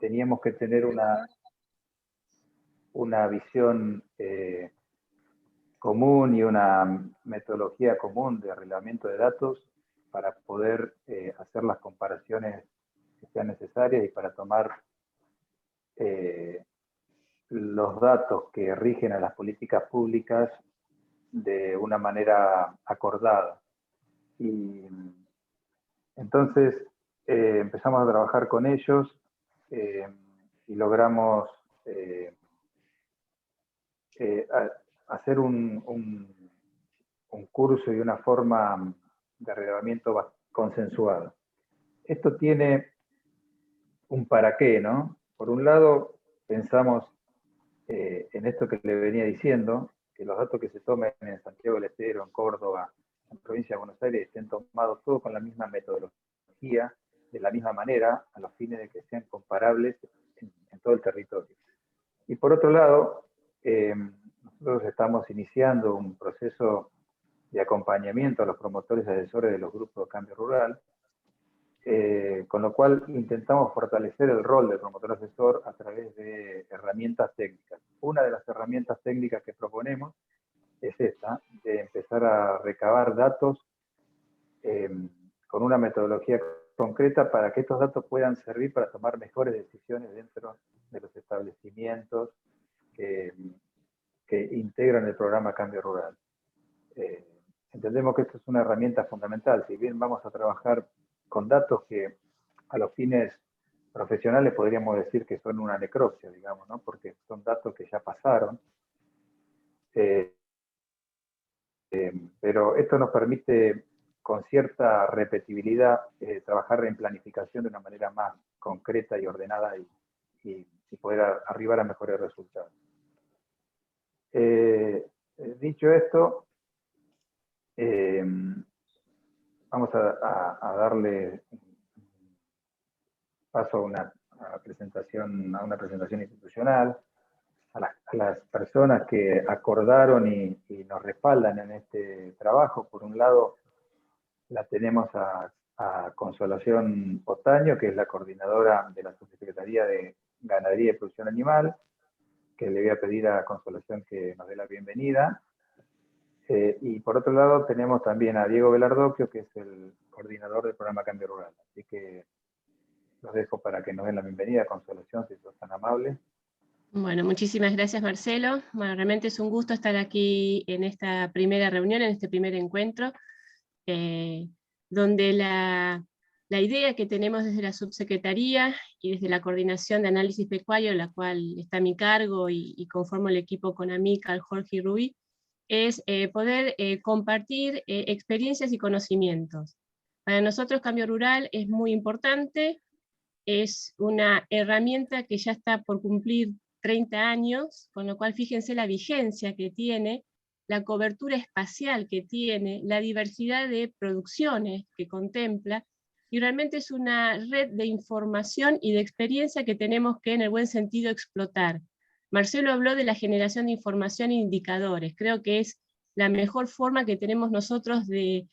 teníamos que tener una visión común y una metodología común de arreglamiento de datos para poder hacer las comparaciones que sean necesarias y para tomar los datos que rigen a las políticas públicas de una manera acordada. Y entonces empezamos a trabajar con ellos y logramos hacer un curso y una forma de arreglamiento consensuado. Esto tiene un para qué, ¿no? Por un lado, pensamos en esto que le venía diciendo, que los datos que se tomen en Santiago del Estero, en Córdoba, en provincia de Buenos Aires, estén tomados todos con la misma metodología, de la misma manera, a los fines de que sean comparables en todo el territorio. Y por otro lado, nosotros estamos iniciando un proceso de acompañamiento a los promotores y asesores de los grupos de cambio rural, con lo cual intentamos fortalecer el rol del promotor asesor a través de herramientas técnicas. Una de las herramientas técnicas que proponemos es esta, de empezar a recabar datos con una metodología concreta para que estos datos puedan servir para tomar mejores decisiones dentro de los establecimientos que integran el programa Cambio Rural. Entendemos que esto es una herramienta fundamental. Si bien vamos a trabajar con datos que a los fines profesionales podríamos decir que son una necropsia, digamos, ¿no? Porque son datos que ya pasaron. Pero esto nos permite, con cierta repetibilidad, trabajar en planificación de una manera más concreta y ordenada y poder arribar a mejores resultados. Dicho esto, vamos a darle paso a una presentación institucional, a las personas que acordaron y nos respaldan en este trabajo. Por un lado, la tenemos a Consolación Otaño, que es la coordinadora de la Subsecretaría de Ganadería y Producción Animal, que le voy a pedir a Consolación que nos dé la bienvenida. Y por otro lado tenemos también a Diego Velardoquio, que es el coordinador del programa Cambio Rural. Así que los dejo para que nos den la bienvenida. Consolación, si sos tan amable. Bueno, muchísimas gracias, Marcelo. Bueno, realmente es un gusto estar aquí en esta primera reunión, en este primer encuentro, donde la idea que tenemos desde la subsecretaría y desde la coordinación de análisis pecuario, en la cual está a mi cargo y conformo el equipo con Amílcar, Jorge y Rubí, es poder compartir experiencias y conocimientos. Para nosotros Cambio Rural es muy importante, es una herramienta que ya está por cumplir 30 años, con lo cual fíjense la vigencia que tiene, la cobertura espacial que tiene, la diversidad de producciones que contempla, y realmente es una red de información y de experiencia que tenemos que en el buen sentido explotar. Marcelo habló de la generación de información e indicadores, creo que es la mejor forma que tenemos nosotros de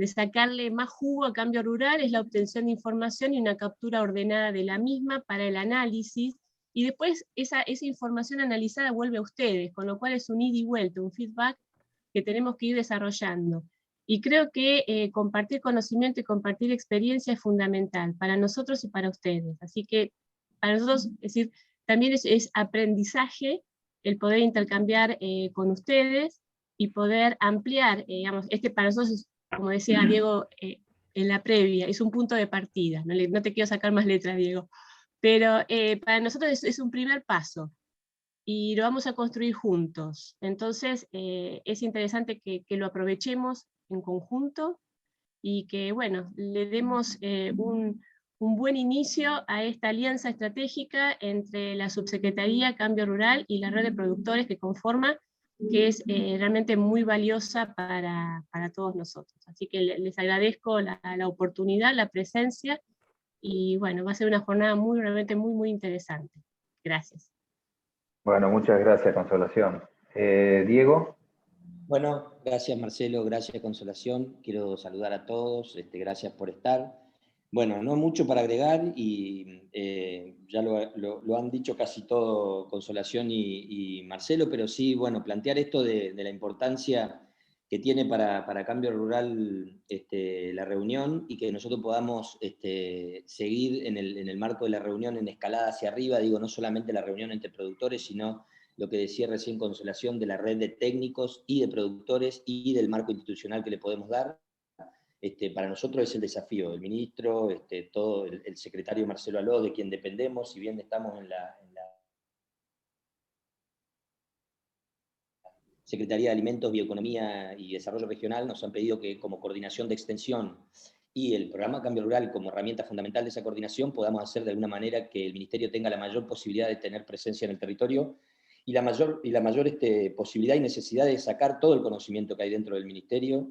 sacarle más jugo a Cambio Rural, es la obtención de información y una captura ordenada de la misma para el análisis, y después esa información analizada vuelve a ustedes, con lo cual es un ida y vuelta, un feedback que tenemos que ir desarrollando. Y creo que compartir conocimiento y compartir experiencia es fundamental para nosotros y para ustedes. Así que para nosotros, es decir, también es aprendizaje el poder intercambiar con ustedes y poder ampliar, digamos, para nosotros es, como decía Diego en la previa, es un punto de partida. No te quiero sacar más letras, Diego. Pero para nosotros es un primer paso y lo vamos a construir juntos. Entonces es interesante que lo aprovechemos en conjunto y que, bueno, le demos un buen inicio a esta alianza estratégica entre la Subsecretaría Cambio Rural y la red de productores que conforma, que es realmente muy valiosa para todos nosotros. Así que les agradezco la oportunidad, la presencia, y bueno, va a ser una jornada realmente muy interesante. Gracias. Bueno, muchas gracias, Consolación. Diego. Bueno, gracias Marcelo, gracias Consolación. Quiero saludar a todos, gracias por estar. Bueno, no mucho para agregar y ya lo han dicho casi todo Consolación y Marcelo, pero sí, bueno, plantear esto de la importancia que tiene para Cambio Rural la reunión y que nosotros podamos seguir en el marco de la reunión en escalada hacia arriba, digo, no solamente la reunión entre productores, sino lo que decía recién Consolación de la red de técnicos y de productores y del marco institucional que le podemos dar. Para nosotros es el desafío del ministro, todo el secretario Marcelo Aló, de quien dependemos, si bien estamos en la Secretaría de Alimentos, Bioeconomía y Desarrollo Regional, nos han pedido que como coordinación de extensión y el programa Cambio Rural como herramienta fundamental de esa coordinación podamos hacer de alguna manera que el ministerio tenga la mayor posibilidad de tener presencia en el territorio y la mayor posibilidad y necesidad de sacar todo el conocimiento que hay dentro del ministerio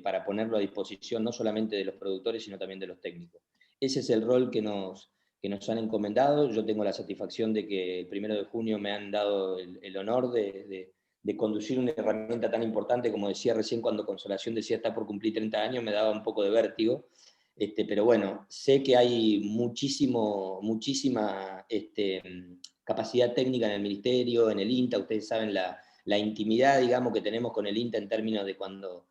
para ponerlo a disposición no solamente de los productores, sino también de los técnicos. Ese es el rol que nos han encomendado. Yo tengo la satisfacción de que el 1 de junio me han dado el honor de conducir una herramienta tan importante, como decía recién cuando Consolación decía está por cumplir 30 años, me daba un poco de vértigo. Pero bueno, sé que hay muchísima capacidad técnica en el Ministerio, en el INTA, ustedes saben la intimidad, digamos, que tenemos con el INTA en términos de cuando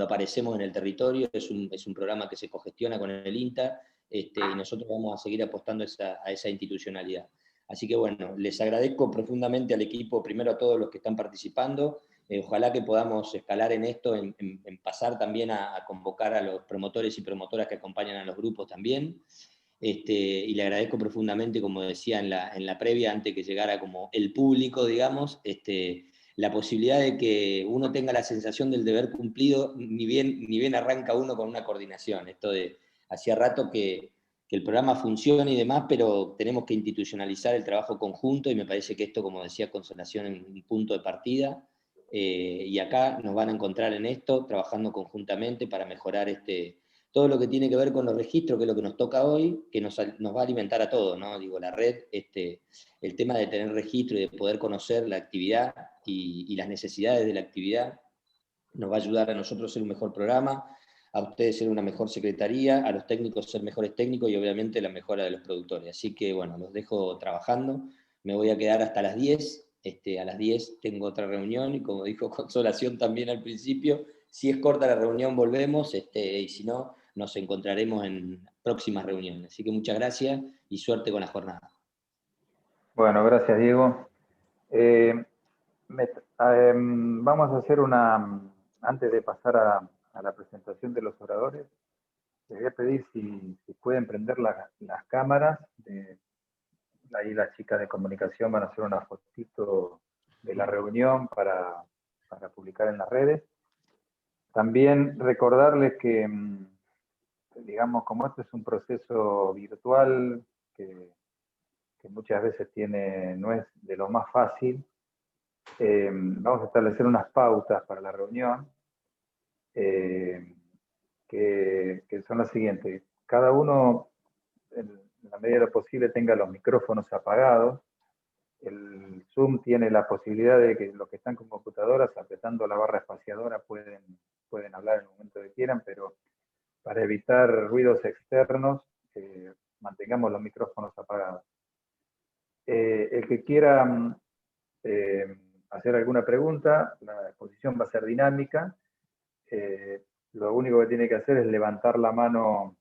aparecemos en el territorio, es un programa que se cogestiona con el INTA, y nosotros vamos a seguir apostando a esa institucionalidad. Así que bueno, les agradezco profundamente al equipo, primero a todos los que están participando, ojalá que podamos escalar en esto, en pasar también a convocar a los promotores y promotoras que acompañan a los grupos también, y le agradezco profundamente, como decía en la previa, antes que llegara como el público, digamos, la posibilidad de que uno tenga la sensación del deber cumplido, ni bien arranca uno con una coordinación. Esto de, hacía rato que el programa funcione y demás, pero tenemos que institucionalizar el trabajo conjunto, y me parece que esto, como decía Consolación, es un punto de partida, y acá nos van a encontrar en esto, trabajando conjuntamente para mejorar todo lo que tiene que ver con los registros, que es lo que nos toca hoy, que nos va a alimentar a todos, ¿no? Digo, la red, el tema de tener registro y de poder conocer la actividad y las necesidades de la actividad, nos va a ayudar a nosotros a ser un mejor programa, a ustedes ser una mejor secretaría, a los técnicos ser mejores técnicos y obviamente la mejora de los productores. Así que bueno, los dejo trabajando, me voy a quedar hasta las 10, a las 10 tengo otra reunión y como dijo Consolación también al principio, si es corta la reunión volvemos, y si no, nos encontraremos en próximas reuniones. Así que muchas gracias y suerte con la jornada. Bueno, gracias Diego. Vamos a hacer antes de pasar a la presentación de los oradores, les voy a pedir si pueden prender las cámaras. Ahí las chicas de comunicación van a hacer una fotito de la reunión para publicar en las redes. También recordarles que, digamos, como este es un proceso virtual que muchas veces no es de lo más fácil, vamos a establecer unas pautas para la reunión, que son las siguientes. Cada uno, en la medida de lo posible, tenga los micrófonos apagados. El Zoom tiene la posibilidad de que los que están con computadoras, apretando la barra espaciadora, pueden hablar en el momento que quieran, pero para evitar ruidos externos, mantengamos los micrófonos apagados. El que quiera hacer alguna pregunta, la exposición va a ser dinámica. Lo único que tiene que hacer es levantar la mano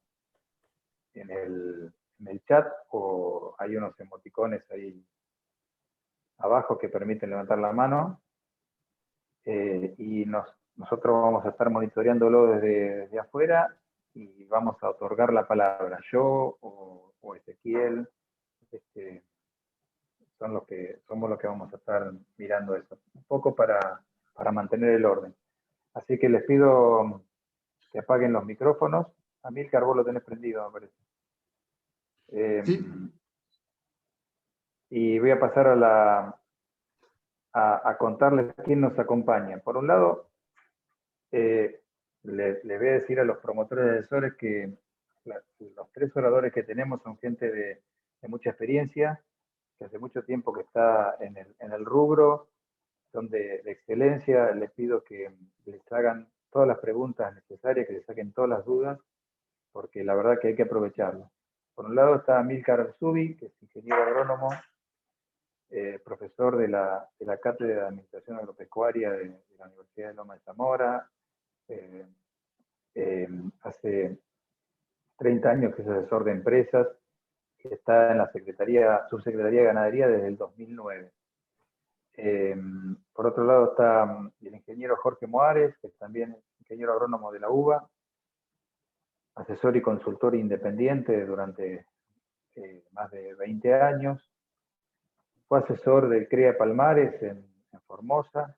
en el chat, o hay unos emoticones ahí abajo que permiten levantar la mano, y nosotros vamos a estar monitoreándolo desde afuera y vamos a otorgar la palabra. Yo o Ezequiel somos los que vamos a estar mirando eso, un poco para mantener el orden. Así que les pido que apaguen los micrófonos. Amílcar, vos lo tenés prendido, me parece. Sí. Y voy a pasar a contarles quién nos acompaña. Por un lado, les voy a decir a los promotores de asesores que los 3 oradores que tenemos son gente de mucha experiencia, que hace mucho tiempo que está en el rubro, son de excelencia. Les pido que les hagan todas las preguntas necesarias, que les saquen todas las dudas, porque la verdad que hay que aprovecharlo. Por un lado está Amílcar Arzubi, que es ingeniero agrónomo, profesor de la Cátedra de Administración Agropecuaria de la Universidad de Loma de Zamora. Hace 30 años que es asesor de empresas, que está en la Subsecretaría de Ganadería desde el 2009. Por otro lado está el ingeniero Jorge Moares, que es también ingeniero agrónomo de la UBA, asesor y consultor independiente durante más de 20 años. Fue asesor del CREA Palmares en Formosa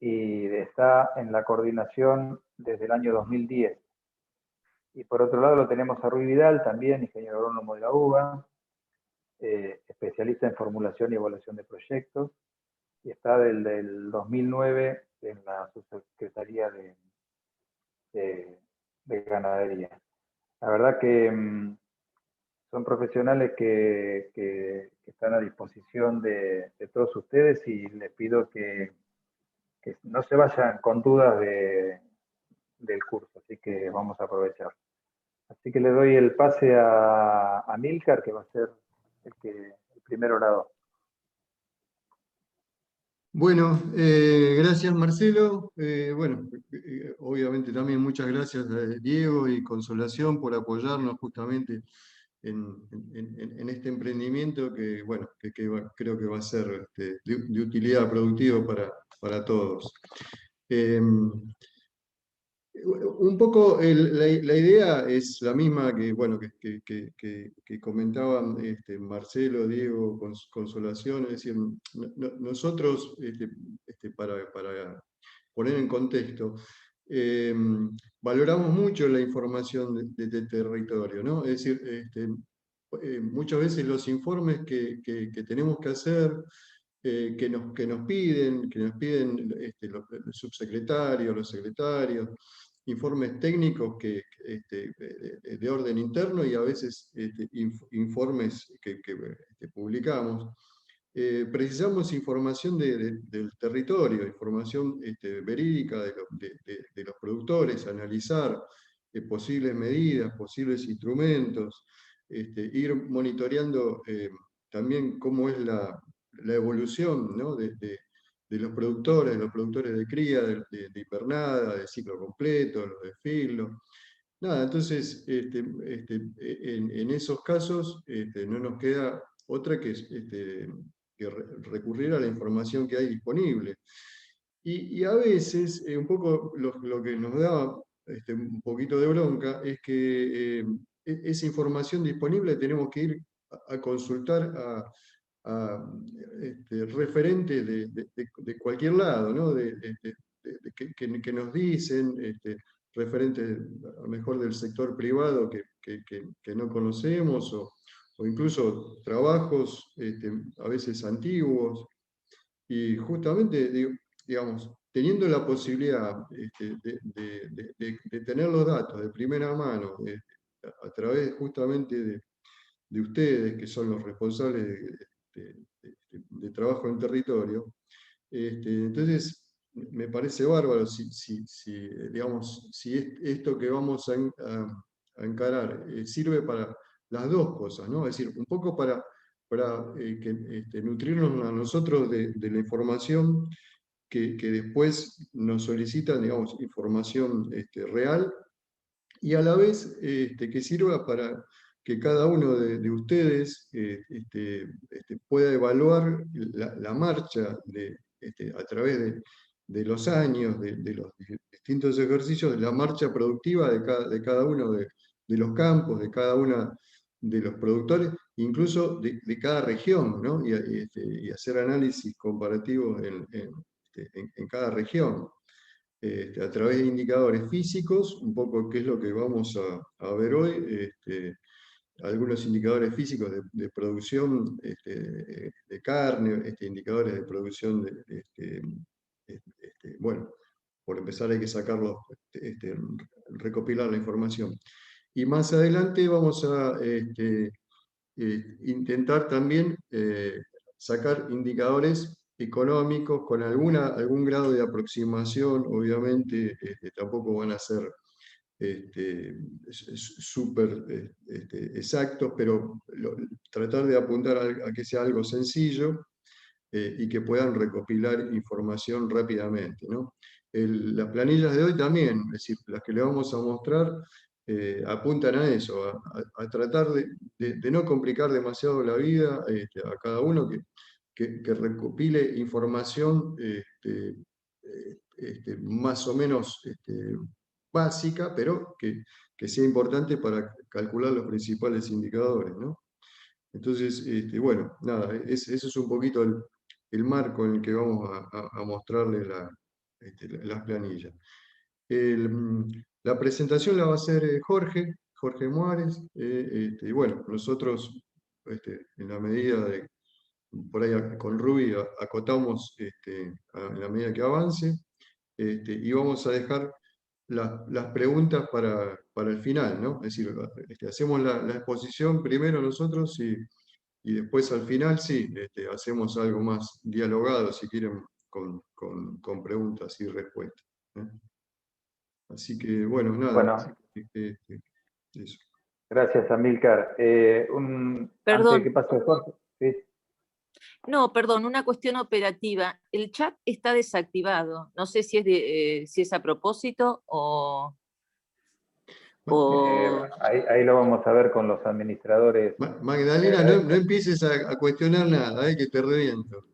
y está en la coordinación desde el año 2010. Y por otro lado lo tenemos a Rui Vidal, también ingeniero agrónomo de la UBA, especialista en formulación y evaluación de proyectos, y está desde el 2009 en la Subsecretaría de Ganadería. La verdad que son profesionales que están a disposición de todos ustedes, y les pido que no se vayan con dudas del curso, así que vamos a aprovechar. Así que le doy el pase a Amílcar, que va a ser el primer orador. Bueno, gracias Marcelo. Bueno, obviamente también muchas gracias a Diego y Consolación por apoyarnos justamente en este emprendimiento que, bueno, creo que va a ser de utilidad productiva para todos. Un poco la idea es la misma que, bueno, que comentaban Marcelo, Diego, Consolación, es decir, nosotros, para poner en contexto, valoramos mucho la información de territorio, ¿no? Es decir, muchas veces los informes que tenemos que hacer, que nos piden los subsecretarios, los secretarios, informes técnicos de orden interno, y a veces informes que publicamos. Precisamos información del territorio, información verídica de los productores, analizar posibles medidas, posibles instrumentos, ir monitoreando también cómo es la evolución, ¿no? de los productores de cría, de hibernada, de ciclo completo, los de filo. Nada, entonces, en esos casos no nos queda otra que recurrir a la información que hay disponible. Y a veces, un poco lo que nos da un poquito de bronca es que esa información disponible tenemos que ir a consultar a referentes de cualquier lado, ¿no? Que nos dicen, referentes a lo mejor del sector privado que no conocemos, o incluso trabajos a veces antiguos, y justamente, digamos, teniendo la posibilidad de tener los datos de primera mano, a través justamente de ustedes, que son los responsables de trabajo en territorio, entonces me parece bárbaro digamos, si esto que vamos a encarar sirve para las dos cosas, ¿no? Es decir, un poco para nutrirnos a nosotros de la información que después nos solicitan, digamos, información real, y a la vez que sirva para que cada uno de ustedes pueda evaluar la marcha a través de los años, de los distintos ejercicios, de la marcha productiva de cada uno de los campos, de cada uno de los productores, incluso de cada región, ¿no? Y hacer análisis comparativos en cada región. A través de indicadores físicos, un poco qué es lo que vamos a ver hoy, algunos indicadores físicos de producción de carne, indicadores de producción bueno, por empezar hay que sacarlos, recopilar la información. Y más adelante vamos a intentar también sacar indicadores económicos con algún grado de aproximación. Obviamente tampoco van a ser súper exactos, pero tratar de apuntar a que sea algo sencillo y que puedan recopilar información rápidamente, ¿no? Las planillas de hoy también, es decir, las que le vamos a mostrar, apuntan a eso, a tratar de no complicar demasiado la vida a cada uno, que recopile información más o menos básica, pero que sea importante para calcular los principales indicadores, ¿no? Entonces, bueno, nada, ese es un poquito el marco en el que vamos a mostrarle las planillas. La presentación la va a hacer Jorge Muárez, y bueno, nosotros, en la medida de, por ahí con Ruby acotamos en la medida que avance, y vamos a dejar las preguntas para el final, ¿no? Es decir, hacemos la exposición primero nosotros y después al final sí, hacemos algo más dialogado, si quieren, con preguntas y respuestas. Así que, bueno, nada. Bueno, eso. gracias, Amílcar. Perdón. Antes de que pase Jorge, ¿sí? No, perdón, una cuestión operativa. El chat está desactivado. No sé si es a propósito o... Ahí lo vamos a ver con los administradores. Magdalena, no empieces a cuestionar nada, que te reviento.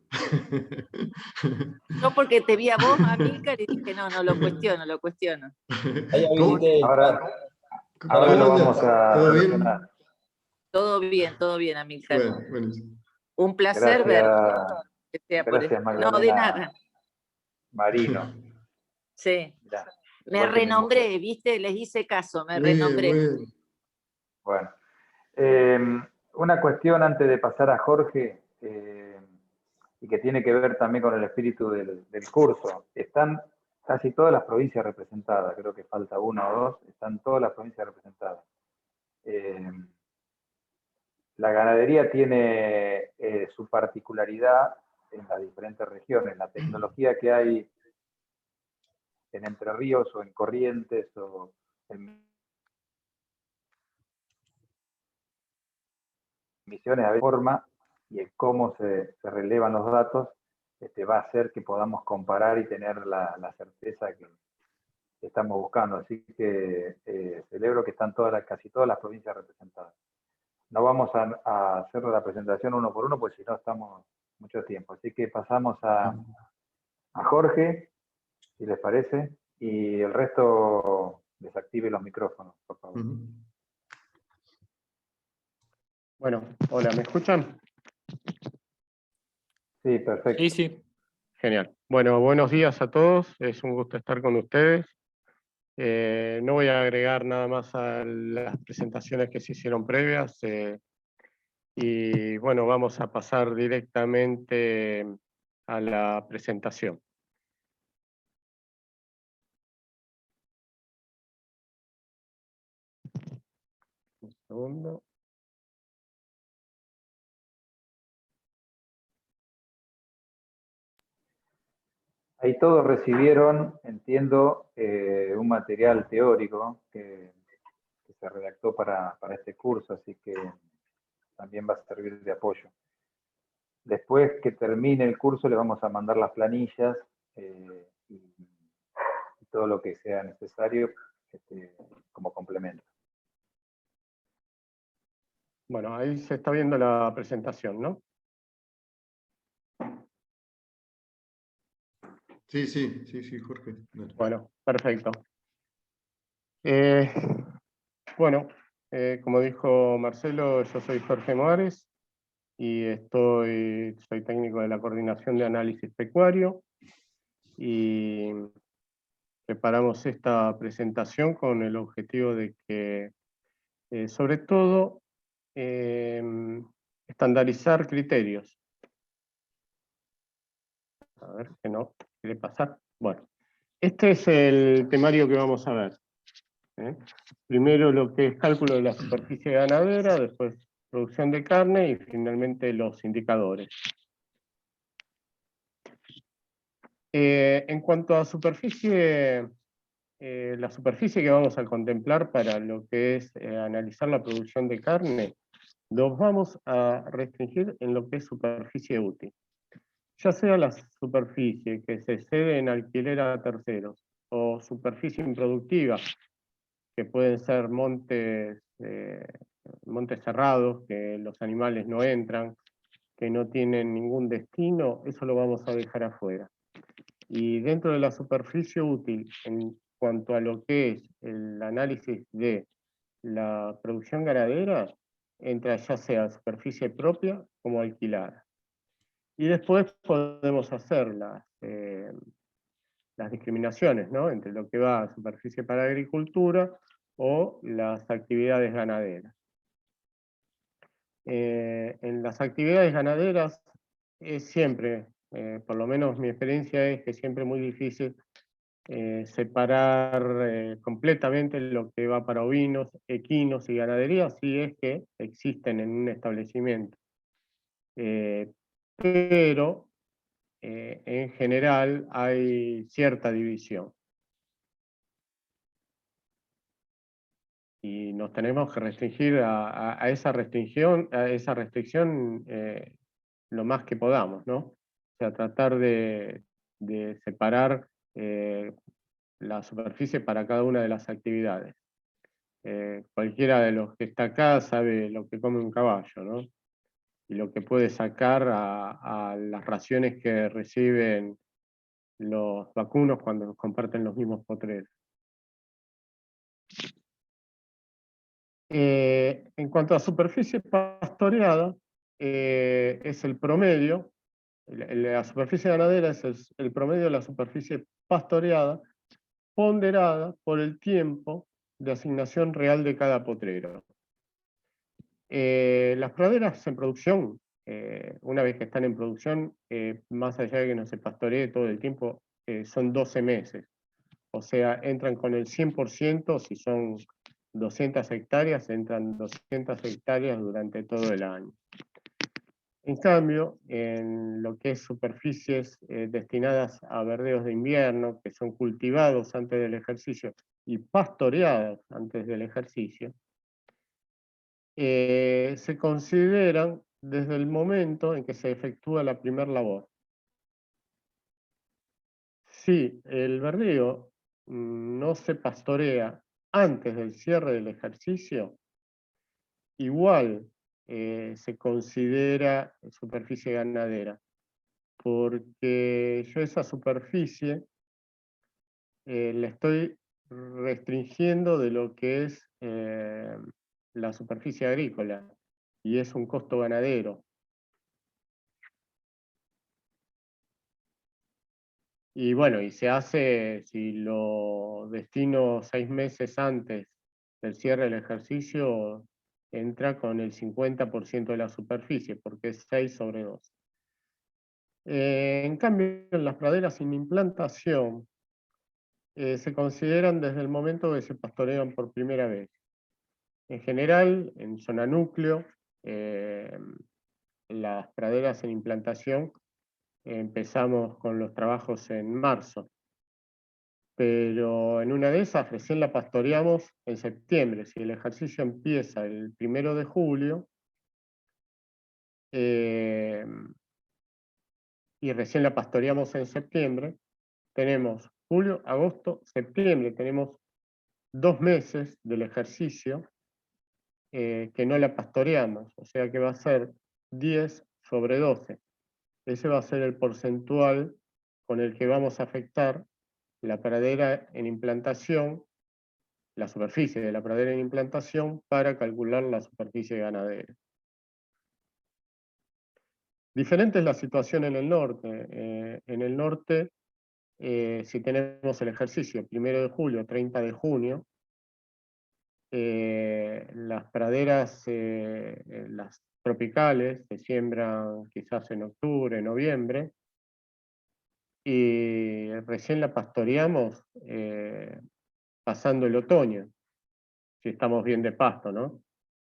No, porque te vi a vos, Amílcar, y dije, no, lo cuestiono, lo cuestiono. Ahora lo vamos a ¿Todo bien? Todo bien, Amílcar. Bueno. Un placer ver. Gracias, Magdalena. No, de nada. Marino. Sí. Mirá, me renombré, ¿viste? Les hice caso, me muy renombré. Bien. Bueno. Una cuestión antes de pasar a Jorge, y que tiene que ver también con el espíritu del curso. Están casi todas las provincias representadas, creo que falta una o dos, están todas las provincias representadas. La ganadería tiene su particularidad en las diferentes regiones. La tecnología que hay en Entre Ríos o en Corrientes o en Misiones, de forma y en cómo se relevan los datos, va a hacer que podamos comparar y tener la certeza que estamos buscando. Así que celebro que están casi todas las provincias representadas. No vamos a hacer la presentación uno por uno, porque si no estamos mucho tiempo. Así que pasamos a Jorge, si les parece, y el resto desactive los micrófonos, por favor. Bueno, hola, ¿me escuchan? Sí, perfecto. Sí. Genial. Bueno, buenos días a todos, es un gusto estar con ustedes. No voy a agregar nada más a las presentaciones que se hicieron previas, y bueno, vamos a pasar directamente a la presentación. Un segundo. Ahí todos recibieron, entiendo, un material teórico que se redactó para este curso, así que también va a servir de apoyo. Después que termine el curso le vamos a mandar las planillas y todo lo que sea necesario como complemento. Bueno, ahí se está viendo la presentación, ¿no? Sí, Jorge. Bueno, perfecto. Bueno, como dijo Marcelo, yo soy Jorge Muárez y soy técnico de la Coordinación de Análisis Pecuario, y preparamos esta presentación con el objetivo de que, sobre todo, estandarizar criterios. A ver, que no quiere pasar. Bueno, este es el temario que vamos a ver. Primero lo que es cálculo de la superficie ganadera, después producción de carne y finalmente los indicadores. En cuanto a superficie la superficie que vamos a contemplar para lo que es analizar la producción de carne, nos vamos a restringir en lo que es superficie útil. Ya sea la superficie que se cede en alquiler a terceros, o superficie improductiva, que pueden ser montes cerrados, que los animales no entran, que no tienen ningún destino, eso lo vamos a dejar afuera. Y dentro de la superficie útil, en cuanto a lo que es el análisis de la producción ganadera, entra ya sea superficie propia como alquilada. Y después podemos hacer las discriminaciones, ¿no?, entre lo que va a superficie para agricultura o las actividades ganaderas. En las actividades ganaderas es siempre, por lo menos mi experiencia es que es siempre muy difícil separar completamente lo que va para ovinos, equinos y ganadería, si es que existen en un establecimiento. Pero en general hay cierta división. Y nos tenemos que restringir a esa restricción lo más que podamos, ¿no? O sea, tratar de separar la superficie para cada una de las actividades. Cualquiera de los que está acá sabe lo que come un caballo, ¿no? Y lo que puede sacar a las raciones que reciben los vacunos cuando comparten los mismos potreros. En cuanto a superficie pastoreada, es el promedio, la superficie ganadera es el promedio de la superficie pastoreada, ponderada por el tiempo de asignación real de cada potrero. Las praderas en producción, una vez que están en producción, más allá de que no se pastoree todo el tiempo, son 12 meses. O sea, entran con el 100%, si son 200 hectáreas, entran 200 hectáreas durante todo el año. En cambio, en lo que es superficies destinadas a verdeos de invierno, que son cultivados antes del ejercicio y pastoreadas antes del ejercicio, se consideran desde el momento en que se efectúa la primera labor. Si el verdeo no se pastorea antes del cierre del ejercicio, igual se considera superficie ganadera, porque yo esa superficie la estoy restringiendo de lo que es la superficie agrícola, y es un costo ganadero. Y bueno, y se hace, si lo destino 6 meses antes del cierre del ejercicio, entra con el 50% de la superficie, porque es 6 sobre 2. En cambio, en las praderas sin implantación, se consideran desde el momento que se pastorean por primera vez. En general, en zona núcleo, las praderas en implantación, empezamos con los trabajos en marzo, pero en una de esas recién la pastoreamos en septiembre. Si el ejercicio empieza el 1 de julio, y recién la pastoreamos en septiembre, tenemos julio, agosto, septiembre, tenemos 2 meses del ejercicio que no la pastoreamos, o sea que va a ser 10 sobre 12. Ese va a ser el porcentual con el que vamos a afectar la pradera en implantación, la superficie de la pradera en implantación, para calcular la superficie ganadera. Diferente es la situación en el norte. En el norte, si tenemos el ejercicio 1 de julio, 30 de junio, las praderas, las tropicales, se siembran quizás en octubre, noviembre, y recién la pastoreamos pasando el otoño, si estamos bien de pasto, ¿no?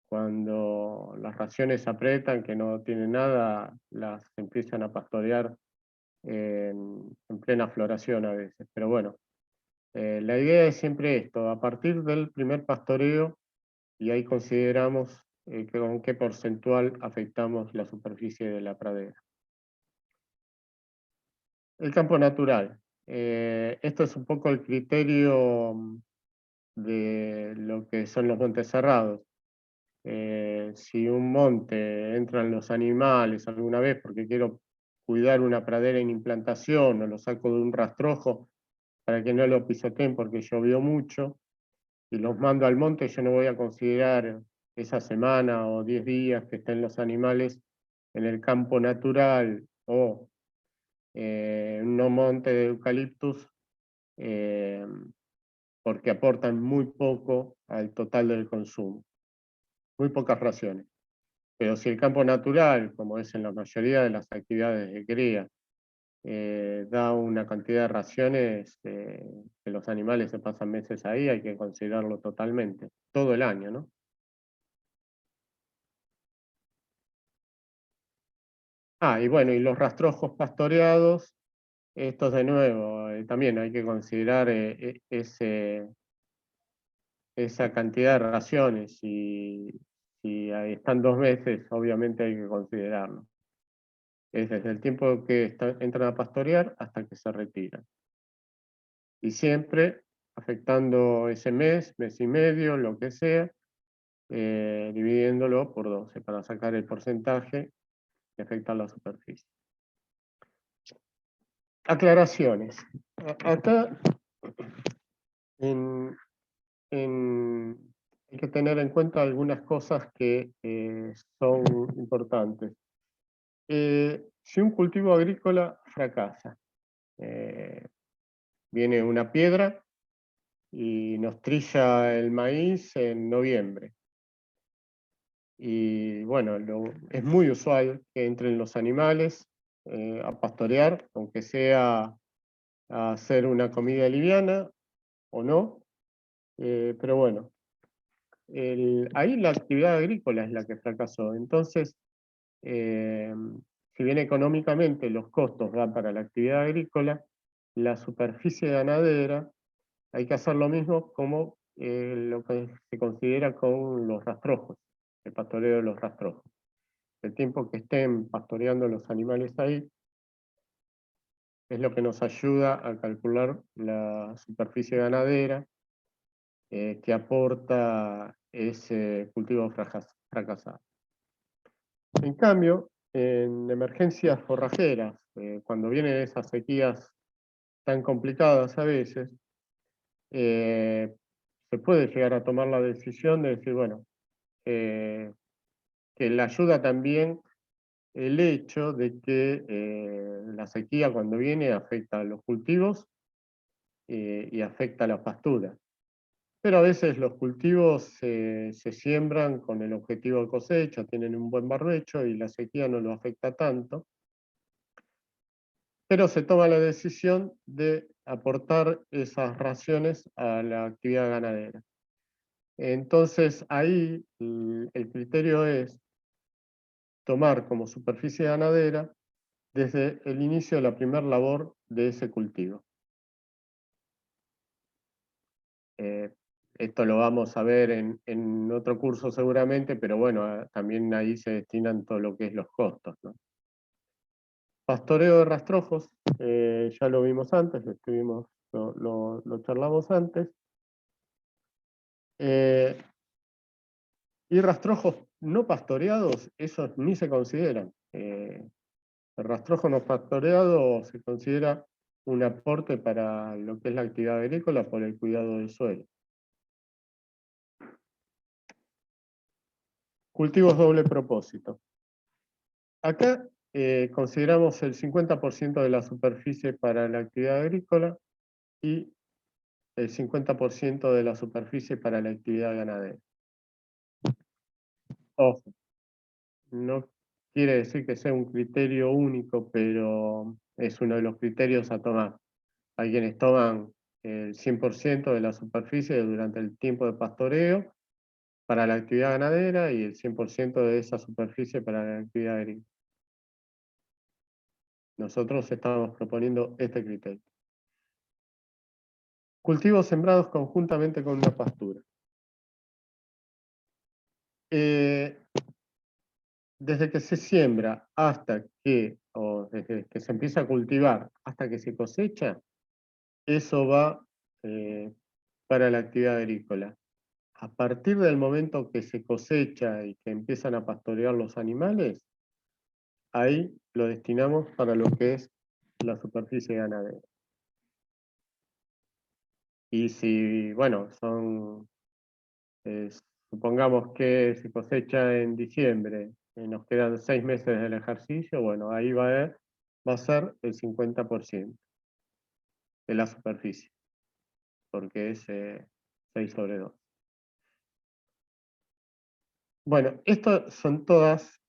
Cuando las raciones apretan, que no tienen nada, las empiezan a pastorear en plena floración a veces. Pero bueno, La idea es siempre esto, a partir del primer pastoreo, y ahí consideramos con qué porcentual afectamos la superficie de la pradera. El campo natural. Esto es un poco el criterio de lo que son los montes cerrados. Si un monte entran los animales alguna vez porque quiero cuidar una pradera en implantación o lo saco de un rastrojo para que no lo pisoteen porque llovió mucho y los mando al monte, yo no voy a considerar esa semana o 10 días que estén los animales en el campo natural o un monte de eucaliptus porque aportan muy poco al total del consumo, muy pocas raciones. Pero si el campo natural, como es en la mayoría de las actividades de cría, da una cantidad de raciones que los animales se pasan meses ahí, hay que considerarlo totalmente, todo el año, ¿no? Y bueno, y los rastrojos pastoreados, estos de nuevo, también hay que considerar esa cantidad de raciones, y si ahí están 2 meses, obviamente hay que considerarlo. Es desde el tiempo que entran a pastorear hasta que se retiran. Y siempre afectando ese mes, mes y medio, lo que sea, dividiéndolo por 12 para sacar el porcentaje que afecta a la superficie. Aclaraciones. Acá hay que tener en cuenta algunas cosas que son importantes. Si un cultivo agrícola fracasa, viene una piedra y nos trilla el maíz en noviembre. Y bueno, es muy usual que entren los animales a pastorear, aunque sea a hacer una comida liviana o no. Pero bueno, ahí la actividad agrícola es la que fracasó. Entonces, si bien económicamente los costos dan para la actividad agrícola, la superficie ganadera hay que hacer lo mismo como lo que se considera con los rastrojos, el pastoreo de los rastrojos. El tiempo que estén pastoreando los animales ahí es lo que nos ayuda a calcular la superficie ganadera que aporta ese cultivo fracasado. En cambio, en emergencias forrajeras, cuando vienen esas sequías tan complicadas a veces, se puede llegar a tomar la decisión de decir, bueno, que le ayuda también el hecho de que la sequía cuando viene afecta a los cultivos y afecta a la pastura. Pero a veces los cultivos se siembran con el objetivo de cosecha, tienen un buen barbecho y la sequía no lo afecta tanto. Pero se toma la decisión de aportar esas raciones a la actividad ganadera. Entonces ahí el criterio es tomar como superficie ganadera desde el inicio de la primera labor de ese cultivo. Esto lo vamos a ver en otro curso seguramente, pero bueno, también ahí se destinan todo lo que es los costos, ¿no? Pastoreo de rastrojos, ya lo vimos antes, lo charlamos antes. Y rastrojos no pastoreados, esos ni se consideran. El rastrojo no pastoreado se considera un aporte para lo que es la actividad agrícola por el cuidado del suelo. Cultivos doble propósito. Acá consideramos el 50% de la superficie para la actividad agrícola y el 50% de la superficie para la actividad ganadera. Ojo, no quiere decir que sea un criterio único, pero es uno de los criterios a tomar. Hay quienes toman el 100% de la superficie durante el tiempo de pastoreo para la actividad ganadera y el 100% de esa superficie para la actividad agrícola. Nosotros estamos proponiendo este criterio. Cultivos sembrados conjuntamente con una pastura. Desde que se siembra hasta que, o desde que se empieza a cultivar hasta que se cosecha, eso va para la actividad agrícola. A partir del momento que se cosecha y que empiezan a pastorear los animales, ahí lo destinamos para lo que es la superficie ganadera. Y si, bueno, supongamos que se cosecha en diciembre, nos quedan 6 meses del ejercicio, bueno, ahí va a ser el 50% de la superficie, porque es 6/2. Bueno, esto son todas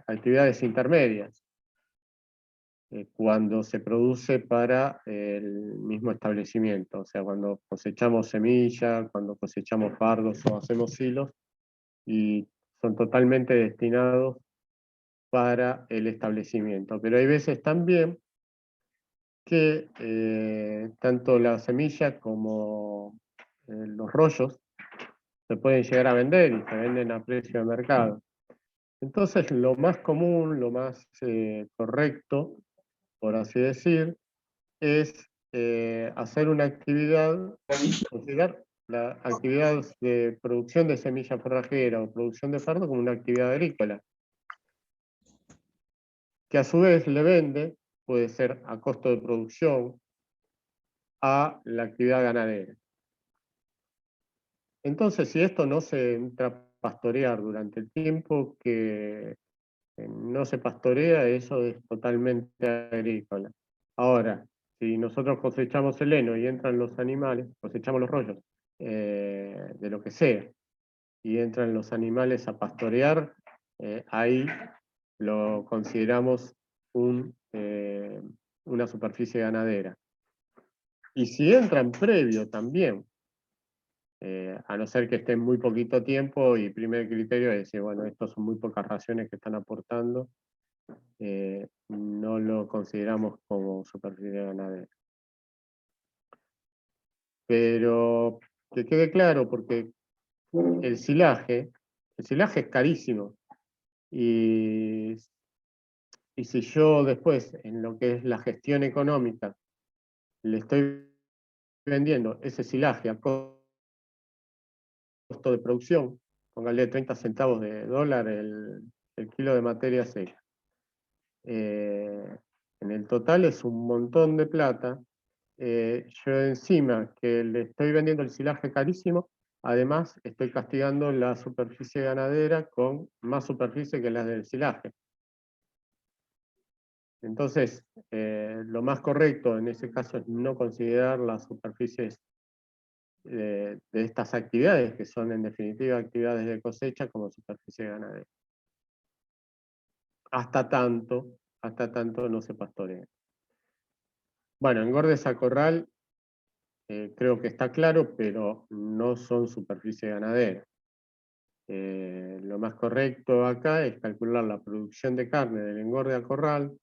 actividades intermedias, cuando se produce para el mismo establecimiento, o sea, cuando cosechamos semilla, cuando cosechamos fardos o hacemos hilos, y son totalmente destinados para el establecimiento. Pero hay veces también que tanto la semilla como los rollos se pueden llegar a vender y se venden a precio de mercado. Entonces, lo más común, lo más correcto, por así decir, es hacer una actividad, considerar la actividad de producción de semilla forrajera o producción de fardo como una actividad agrícola, que a su vez le vende, puede ser a costo de producción, a la actividad ganadera. Entonces, si esto no se entra a pastorear durante el tiempo que no se pastorea, eso es totalmente agrícola. Ahora, si nosotros cosechamos el heno y entran los animales, cosechamos los rollos, de lo que sea, y entran los animales a pastorear, ahí lo consideramos una superficie ganadera. Y si entran previo también, a no ser que estén muy poquito tiempo, y primer criterio es decir, bueno, estos son muy pocas raciones que están aportando, no lo consideramos como superficie ganadera. Pero que quede claro, porque el silaje es carísimo, y si yo después, en lo que es la gestión económica, le estoy vendiendo ese silaje a costo de producción, póngale 30 centavos de dólar el kilo de materia seca. En el total es un montón de plata. Yo encima que le estoy vendiendo el silaje carísimo, además estoy castigando la superficie ganadera con más superficie que la del silaje. Entonces, lo más correcto en ese caso es no considerar las superficies de estas actividades, que son en definitiva actividades de cosecha, como superficie ganadera. Hasta tanto no se pastorea. Bueno, engordes a corral, creo que está claro, pero no son superficie ganadera. Lo más correcto acá es calcular la producción de carne del engorde a corral,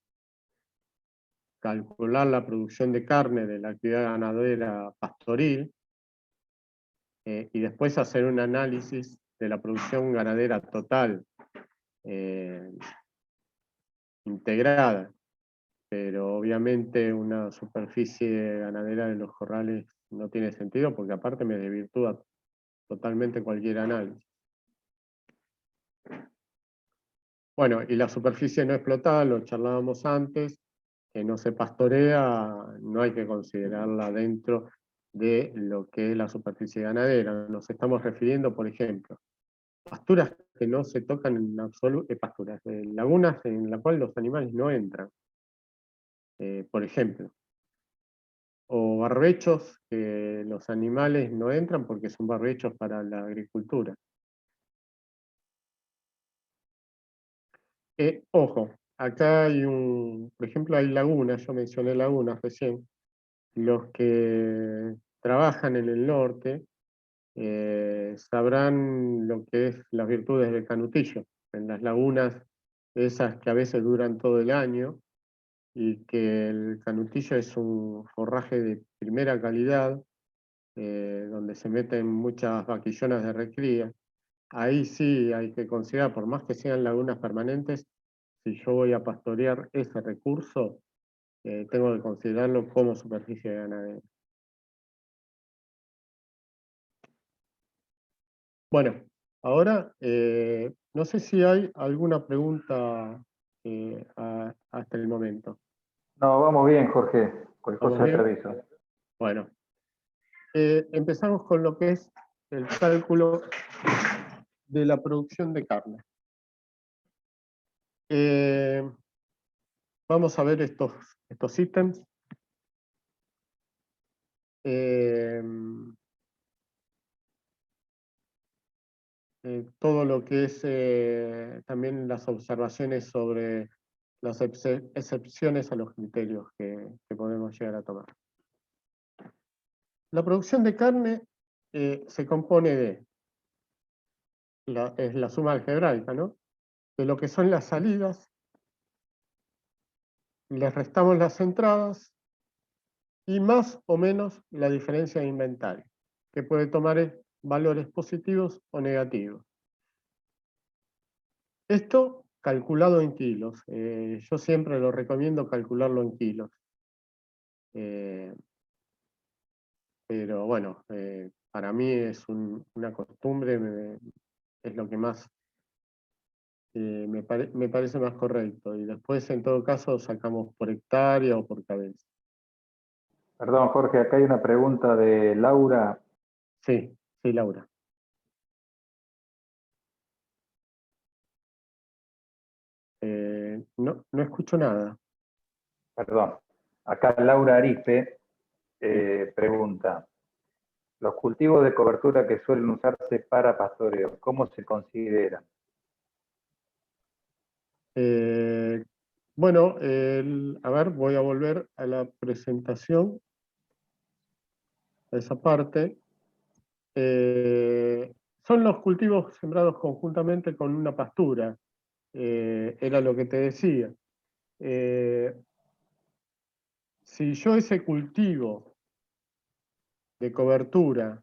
calcular la producción de carne de la actividad ganadera pastoril, y después hacer un análisis de la producción ganadera total, integrada. Pero obviamente una superficie ganadera de los corrales no tiene sentido, porque aparte me desvirtúa totalmente cualquier análisis. Bueno, y la superficie no explotada, lo charlábamos antes, que no se pastorea, no hay que considerarla dentro de lo que es la superficie ganadera. Nos estamos refiriendo, por ejemplo, pasturas que no se tocan en absoluto, pasturas, lagunas en las cuales los animales no entran, por ejemplo. O barbechos que los animales no entran porque son barbechos para la agricultura. Ojo, acá hay por ejemplo, hay lagunas, yo mencioné lagunas recién. Los que trabajan en el norte sabrán lo que es las virtudes del canutillo. En las lagunas, esas que a veces duran todo el año, y que el canutillo es un forraje de primera calidad, donde se meten muchas vaquillonas de recría, ahí sí hay que considerar, por más que sean lagunas permanentes, si yo voy a pastorear ese recurso, tengo que considerarlo como superficie ganadera. Bueno, ahora no sé si hay alguna pregunta hasta el momento. No, vamos bien, Jorge. Cualquier ¿Vamos cosa te bien? aviso. Bueno, empezamos con lo que es el cálculo de la producción de carne. Vamos a ver estos ítems. Todo lo que es también las observaciones sobre las excepciones a los criterios que podemos llegar a tomar. La producción de carne se compone de, es la suma algebraica, ¿no? De lo que son las salidas, les restamos las entradas y más o menos la diferencia de inventario, que puede tomar valores positivos o negativos. Esto calculado en kilos. Yo siempre lo recomiendo calcularlo en kilos. Pero bueno, para mí es una costumbre, es lo que más me parece más correcto. Y después, en todo caso, sacamos por hectárea o por cabeza. Perdón, Jorge, acá hay una pregunta de Laura. Sí, Laura. No escucho nada. Perdón. Acá Laura Aripe pregunta. Los cultivos de cobertura que suelen usarse para pastoreo, ¿cómo se consideran? Bueno, a ver, voy a volver a la presentación, a esa parte. Son los cultivos sembrados conjuntamente con una pastura. Era lo que te decía. Si yo ese cultivo de cobertura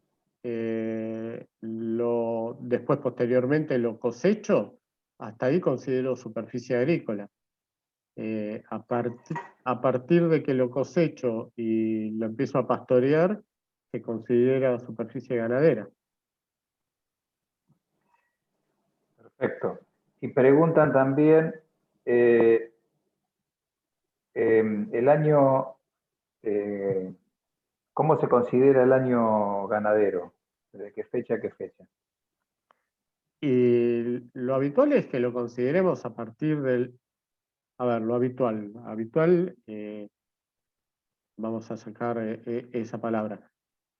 después posteriormente lo cosecho, hasta ahí considero superficie agrícola. A partir de que lo cosecho y lo empiezo a pastorear, se considera superficie ganadera. Perfecto. Y preguntan también el año, ¿cómo se considera el año ganadero? ¿De qué fecha a qué fecha? Y lo habitual es que lo consideremos a partir del... A ver, lo habitual. Habitual, vamos a sacar esa palabra.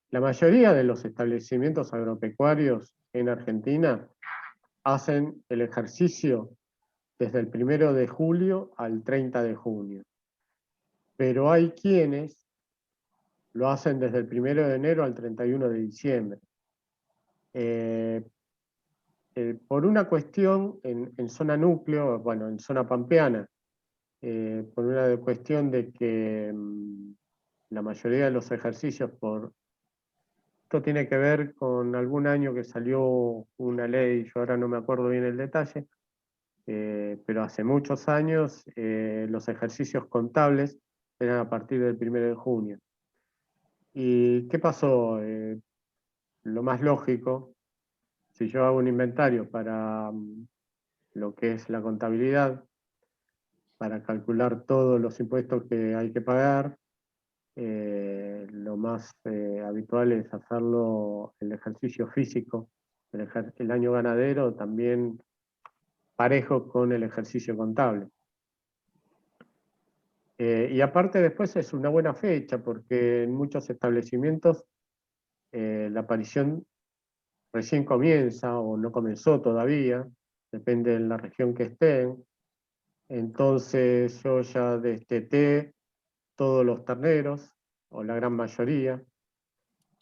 La mayoría de los establecimientos agropecuarios en Argentina hacen el ejercicio desde el 1 de julio al 30 de junio. Pero hay quienes lo hacen desde el 1 de enero al 31 de diciembre. Por una cuestión en zona núcleo, bueno, en zona pampeana, por una cuestión de que la mayoría de los ejercicios esto tiene que ver con algún año que salió una ley, yo ahora no me acuerdo bien el detalle, pero hace muchos años los ejercicios contables eran a partir del 1 de junio. ¿Y qué pasó? Lo más lógico, si yo hago un inventario para lo que es la contabilidad, para calcular todos los impuestos que hay que pagar, lo más habitual es hacerlo el ejercicio físico, el año ganadero también parejo con el ejercicio contable. Y aparte después es una buena fecha porque en muchos establecimientos la aparición recién comienza o no comenzó todavía, depende de la región que estén. Entonces yo ya desteté todos los terneros, o la gran mayoría.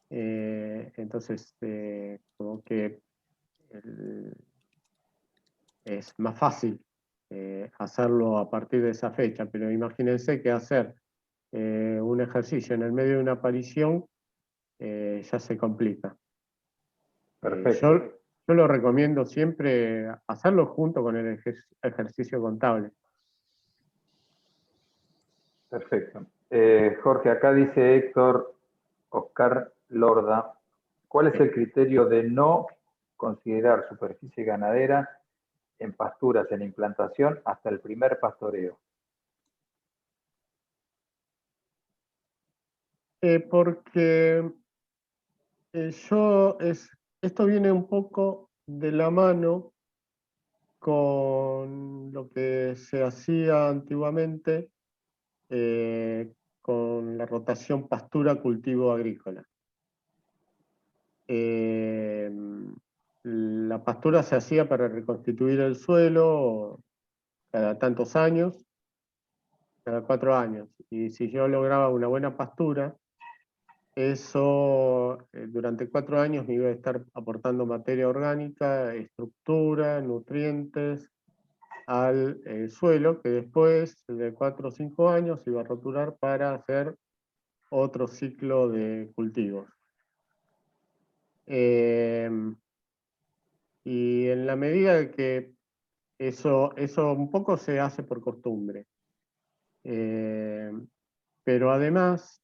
Entonces, como que es más fácil hacerlo a partir de esa fecha, pero imagínense que hacer un ejercicio en el medio de una aparición ya se complica. Perfecto. Yo lo recomiendo siempre hacerlo junto con el ejercicio contable. Perfecto. Jorge, acá dice Héctor Oscar Lorda, ¿cuál es el criterio de no considerar superficie ganadera en pasturas en implantación hasta el primer pastoreo? Porque esto viene un poco de la mano con lo que se hacía antiguamente con la rotación pastura-cultivo agrícola. La pastura se hacía para reconstituir el suelo cada tantos años, cada 4 años. Y si yo lograba una buena pastura, eso durante 4 años me iba a estar aportando materia orgánica, estructura, nutrientes al suelo, que después de 4 o 5 años iba a roturar para hacer otro ciclo de cultivos. Y en la medida de que eso un poco se hace por costumbre. Pero además,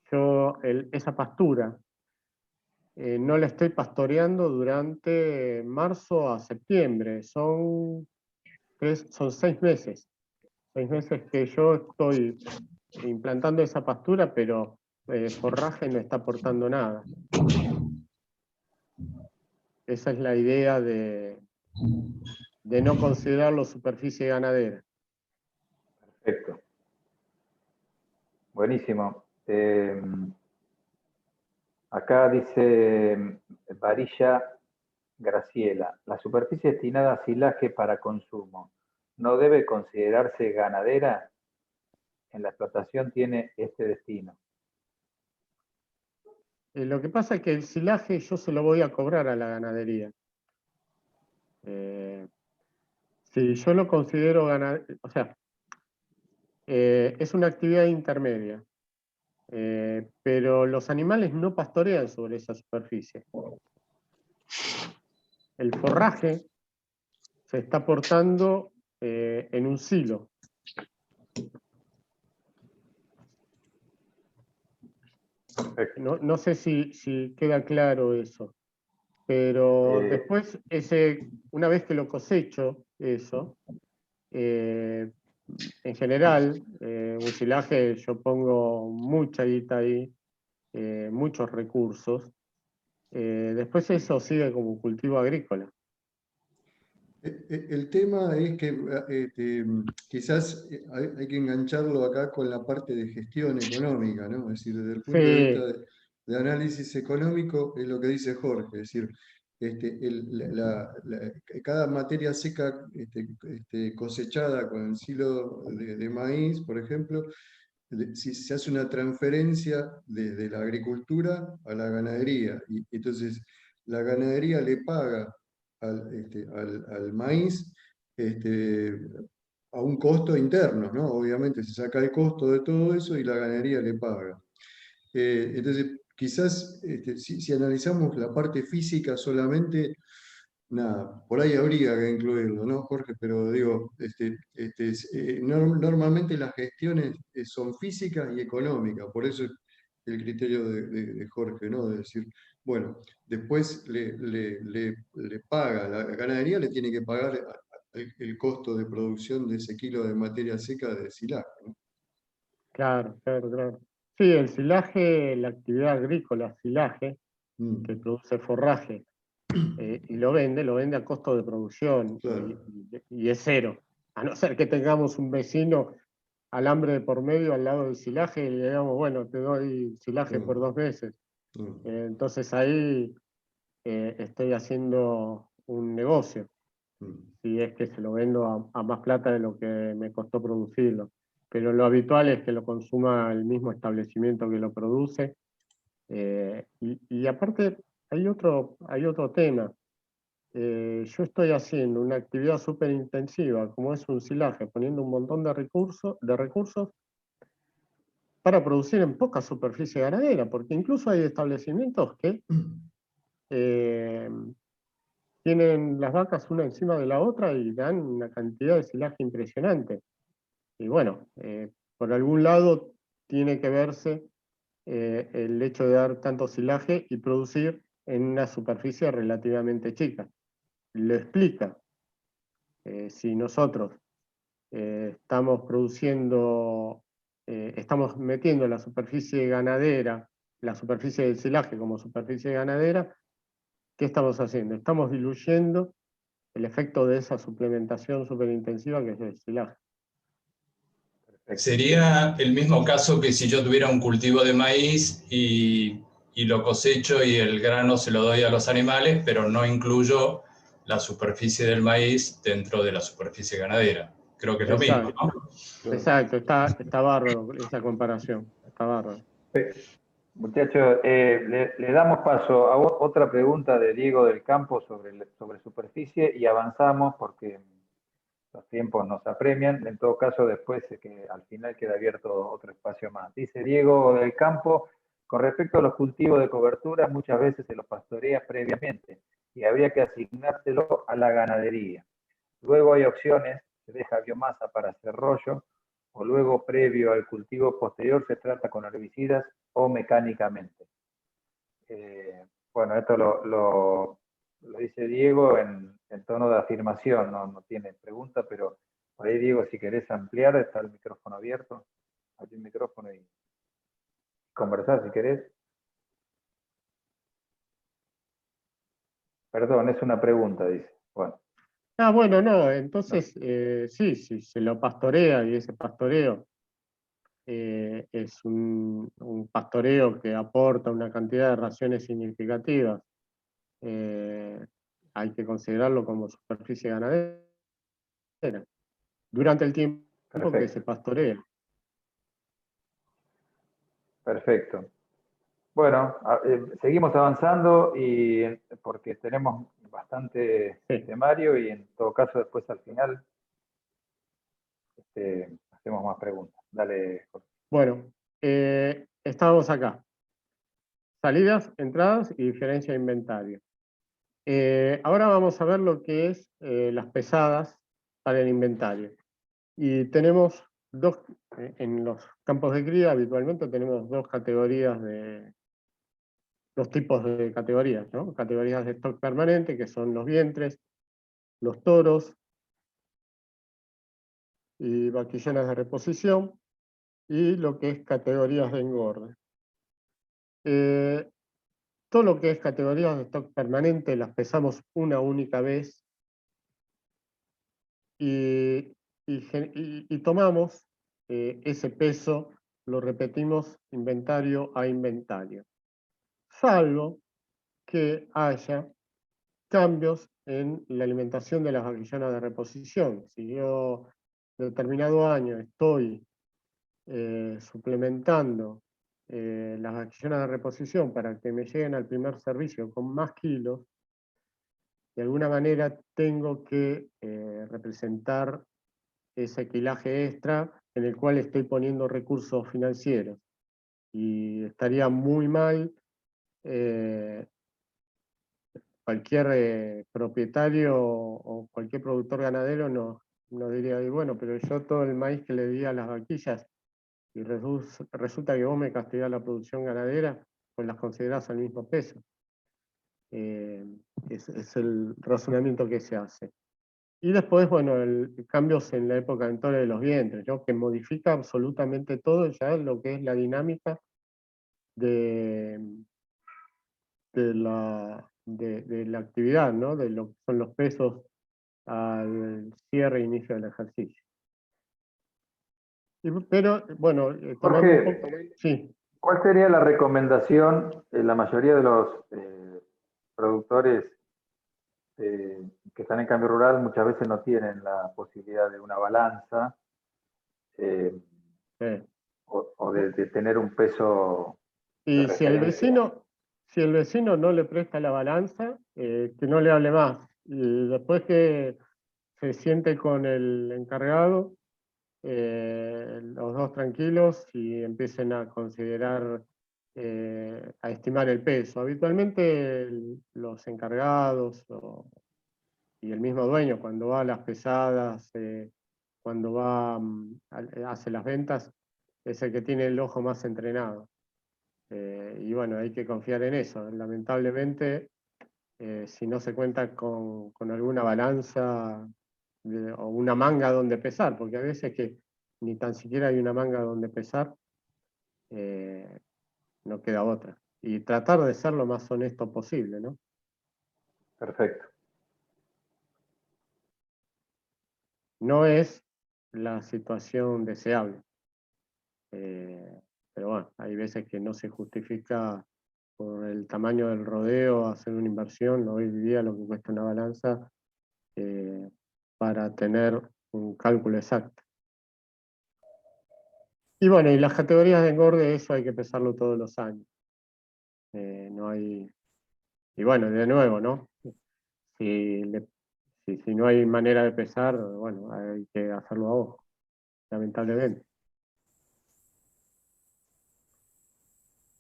yo esa pastura no la estoy pastoreando durante marzo a septiembre. Son 6 meses. 6 meses que yo estoy implantando esa pastura, pero forraje no está aportando nada. Esa es la idea de no considerarlo superficie ganadera. Perfecto. Buenísimo. Acá dice Varilla Graciela, la superficie destinada a silaje para consumo, ¿no debe considerarse ganadera? En la explotación tiene este destino. Lo que pasa es que el silaje yo se lo voy a cobrar a la ganadería. Si yo lo considero ganadera, o sea, es una actividad intermedia, pero los animales no pastorean sobre esa superficie. El forraje se está aportando en un silo. No sé si queda claro eso, pero después, una vez que lo cosecho, eso, en general, un silaje yo pongo mucha guita ahí, muchos recursos, después eso sigue como un cultivo agrícola. El tema es que quizás hay que engancharlo acá con la parte de gestión económica, ¿no? Es decir, desde el punto de vista de análisis económico, es lo que dice Jorge, es decir, cada materia seca cosechada con el silo de maíz, por ejemplo, si se hace una transferencia de la agricultura a la ganadería, y entonces la ganadería le paga al maíz a un costo interno, ¿no? Obviamente se saca el costo de todo eso y la ganadería le paga. Entonces, quizás si analizamos la parte física solamente, nada, por ahí habría que incluirlo, ¿no, Jorge? Pero digo, normalmente las gestiones son físicas y económicas, por eso el criterio de Jorge, ¿no? De decir, bueno, después le paga, la ganadería le tiene que pagar el costo de producción de ese kilo de materia seca de silaje, ¿no? Claro. Sí, el silaje, la actividad agrícola, silaje, que produce forraje, y lo vende a costo de producción, Claro. y es cero. A no ser que tengamos un vecino alambre de por medio al lado del silaje y le digamos, bueno, te doy silaje por 2 meses. Entonces ahí estoy haciendo un negocio, si es que se lo vendo a más plata de lo que me costó producirlo. Pero lo habitual es que lo consuma el mismo establecimiento que lo produce. Y aparte hay otro tema. Yo estoy haciendo una actividad súper intensiva, como es un silaje, poniendo un montón de recursos, para producir en poca superficie ganadera, porque incluso hay establecimientos que tienen las vacas una encima de la otra y dan una cantidad de silaje impresionante. Y bueno, por algún lado tiene que verse el hecho de dar tanto silaje y producir en una superficie relativamente chica. Lo explica. Si nosotros estamos produciendo, estamos metiendo la superficie ganadera, la superficie del silaje como superficie ganadera, ¿qué estamos haciendo? Estamos diluyendo el efecto de esa suplementación superintensiva que es el silaje. Sería el mismo caso que si yo tuviera un cultivo de maíz y lo cosecho y el grano se lo doy a los animales, pero no incluyo la superficie del maíz dentro de la superficie ganadera. Creo que es lo mismo, ¿no? Exacto, está bárbaro esa comparación, está bárbaro. Muchachos, le damos paso a otra pregunta de Diego del Campo sobre superficie y avanzamos porque los tiempos nos apremian. En todo caso, después que al final queda abierto otro espacio más. Dice Diego del Campo, con respecto a los cultivos de cobertura, muchas veces se los pastorea previamente y habría que asignárselo a la ganadería. Luego hay opciones, se deja biomasa para hacer rollo, o luego previo al cultivo posterior se trata con herbicidas o mecánicamente. Bueno, esto lo dice Diego en tono de afirmación, no tiene pregunta, pero por ahí, Diego, si querés ampliar, está el micrófono abierto. Abrí el micrófono y conversar si querés. Perdón, es una pregunta, dice. Bueno. Bueno, no, entonces sí, se lo pastorea y ese pastoreo es un pastoreo que aporta una cantidad de raciones significativas. Hay que considerarlo como superficie ganadera durante el tiempo que se pastorea. Perfecto. Bueno, seguimos avanzando y porque tenemos bastante temario y en todo caso después al final hacemos más preguntas. Dale, Jorge. Bueno, estábamos acá. Salidas, entradas y diferencia de inventario. Ahora vamos a ver lo que es las pesadas para el inventario. Y tenemos en los campos de cría habitualmente tenemos dos tipos de categorías, ¿no? Categorías de stock permanente, que son los vientres, los toros y vaquillonas de reposición, y lo que es categorías de engorde. Todo lo que es categorías de stock permanente las pesamos una única vez y tomamos ese peso, lo repetimos inventario a inventario, salvo que haya cambios en la alimentación de las vaquillonas de reposición. Si yo en determinado año estoy suplementando las vaquillonas de reposición para que me lleguen al primer servicio con más kilos, de alguna manera tengo que representar ese quilaje extra en el cual estoy poniendo recursos financieros. Y estaría muy mal cualquier propietario o cualquier productor ganadero nos diría, bueno, pero yo todo el maíz que le di a las vaquillas y resulta que vos me castigás la producción ganadera, pues las considerás al mismo peso. Es el razonamiento que se hace. Y después, bueno, cambios en la época ventosa de los vientres, ¿no? Que modifica absolutamente todo ya lo que es la dinámica de la actividad, ¿no? De lo que son los pesos al cierre e inicio del ejercicio. Pero, bueno, tomando un poco... Sí. ¿Cuál sería la recomendación? La mayoría de los productores que están en cambio rural muchas veces no tienen la posibilidad de una balanza o de tener un peso. Y si el vecino no le presta la balanza, que no le hable más. Y después que se siente con el encargado los dos tranquilos y empiecen a considerar, a estimar el peso. Habitualmente los encargados y el mismo dueño, cuando va a las pesadas, cuando va, hace las ventas, es el que tiene el ojo más entrenado. Y bueno, hay que confiar en eso. Lamentablemente, si no se cuenta con alguna balanza o una manga donde pesar, porque a veces que ni tan siquiera hay una manga donde pesar, no queda otra. Y tratar de ser lo más honesto posible, ¿no? Perfecto. No es la situación deseable. Pero bueno, hay veces que no se justifica por el tamaño del rodeo hacer una inversión, hoy día lo que cuesta una balanza, para tener un cálculo exacto. Y bueno, y las categorías de engorde, eso hay que pesarlo todos los años. No hay... Y bueno, de nuevo, ¿no? Si no hay manera de pesar, bueno, hay que hacerlo a ojo, lamentablemente.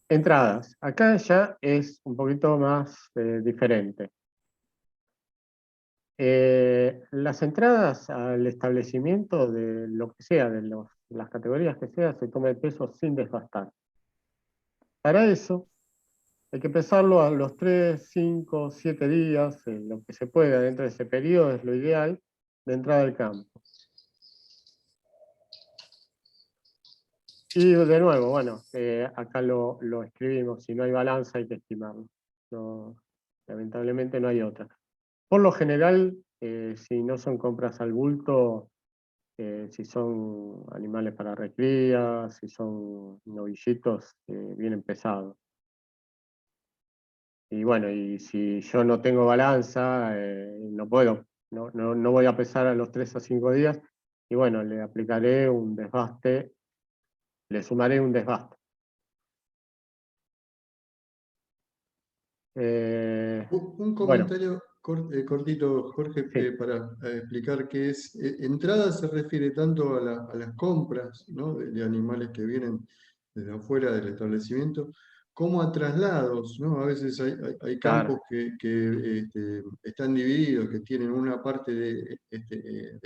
Entradas. Acá ya es un poquito más diferente. Las entradas al establecimiento de lo que sea, de las categorías que sea, se toma el peso sin desbastar. Para eso hay que pesarlo a los 3, 5, 7 días, lo que se pueda dentro de ese periodo es lo ideal de entrada al campo. Y de nuevo, bueno, acá lo escribimos, si no hay balanza hay que estimarlo. No, lamentablemente no hay otra. Por lo general, si no son compras al bulto, si son animales para recría, si son novillitos, vienen pesados. Y bueno, y si yo no tengo balanza, no puedo, no voy a pesar a los 3 o 5 días, y bueno, le aplicaré un desbaste, le sumaré un desbaste. Un comentario cortito, Jorge, Sí. para explicar qué es. Entrada se refiere tanto a las compras, ¿no? de animales que vienen desde afuera del establecimiento, como a traslados, ¿no? A veces hay campos que están divididos, que tienen una parte de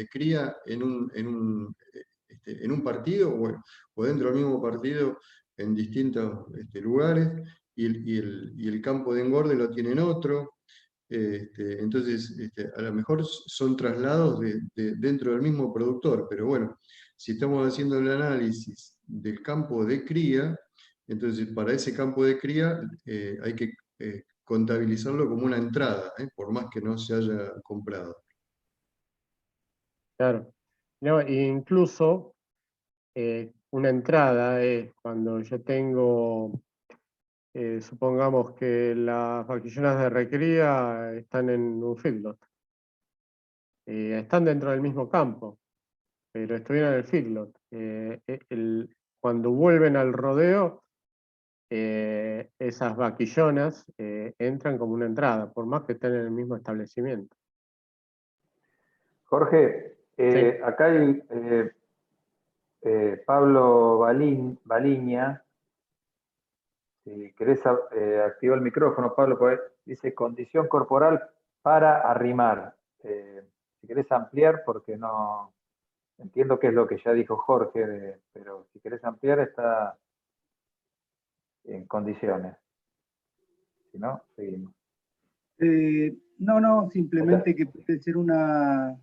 cría en un partido, o dentro del mismo partido en distintos lugares, y el campo de engorde lo tienen otro. Entonces, a lo mejor son traslados dentro del mismo productor, pero bueno, si estamos haciendo el análisis del campo de cría, entonces para ese campo de cría hay que contabilizarlo como una entrada, por más que no se haya comprado. Claro. No, e incluso una entrada es cuando yo tengo, supongamos que las vaquillonas de recría están en un feedlot. Están dentro del mismo campo, pero estuvieron en el feedlot. Cuando vuelven al rodeo, esas vaquillonas entran como una entrada, por más que estén en el mismo establecimiento. Jorge, Sí. acá hay Pablo Baliña. Si querés activar el micrófono, Pablo, pues dice condición corporal para arrimar. Si querés ampliar, porque no entiendo qué es lo que ya dijo Jorge, pero si querés ampliar está en condiciones. Si no, seguimos. No, simplemente que puede ser una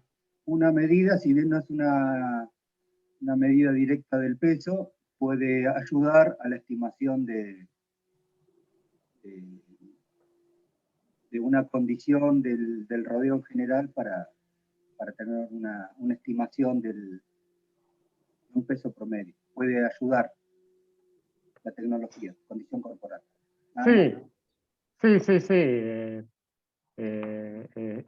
medida, si bien no es una medida directa del peso, puede ayudar a la estimación de una condición del rodeo en general para tener una estimación de un peso promedio. Puede ayudar la tecnología, condición corporal. Sí.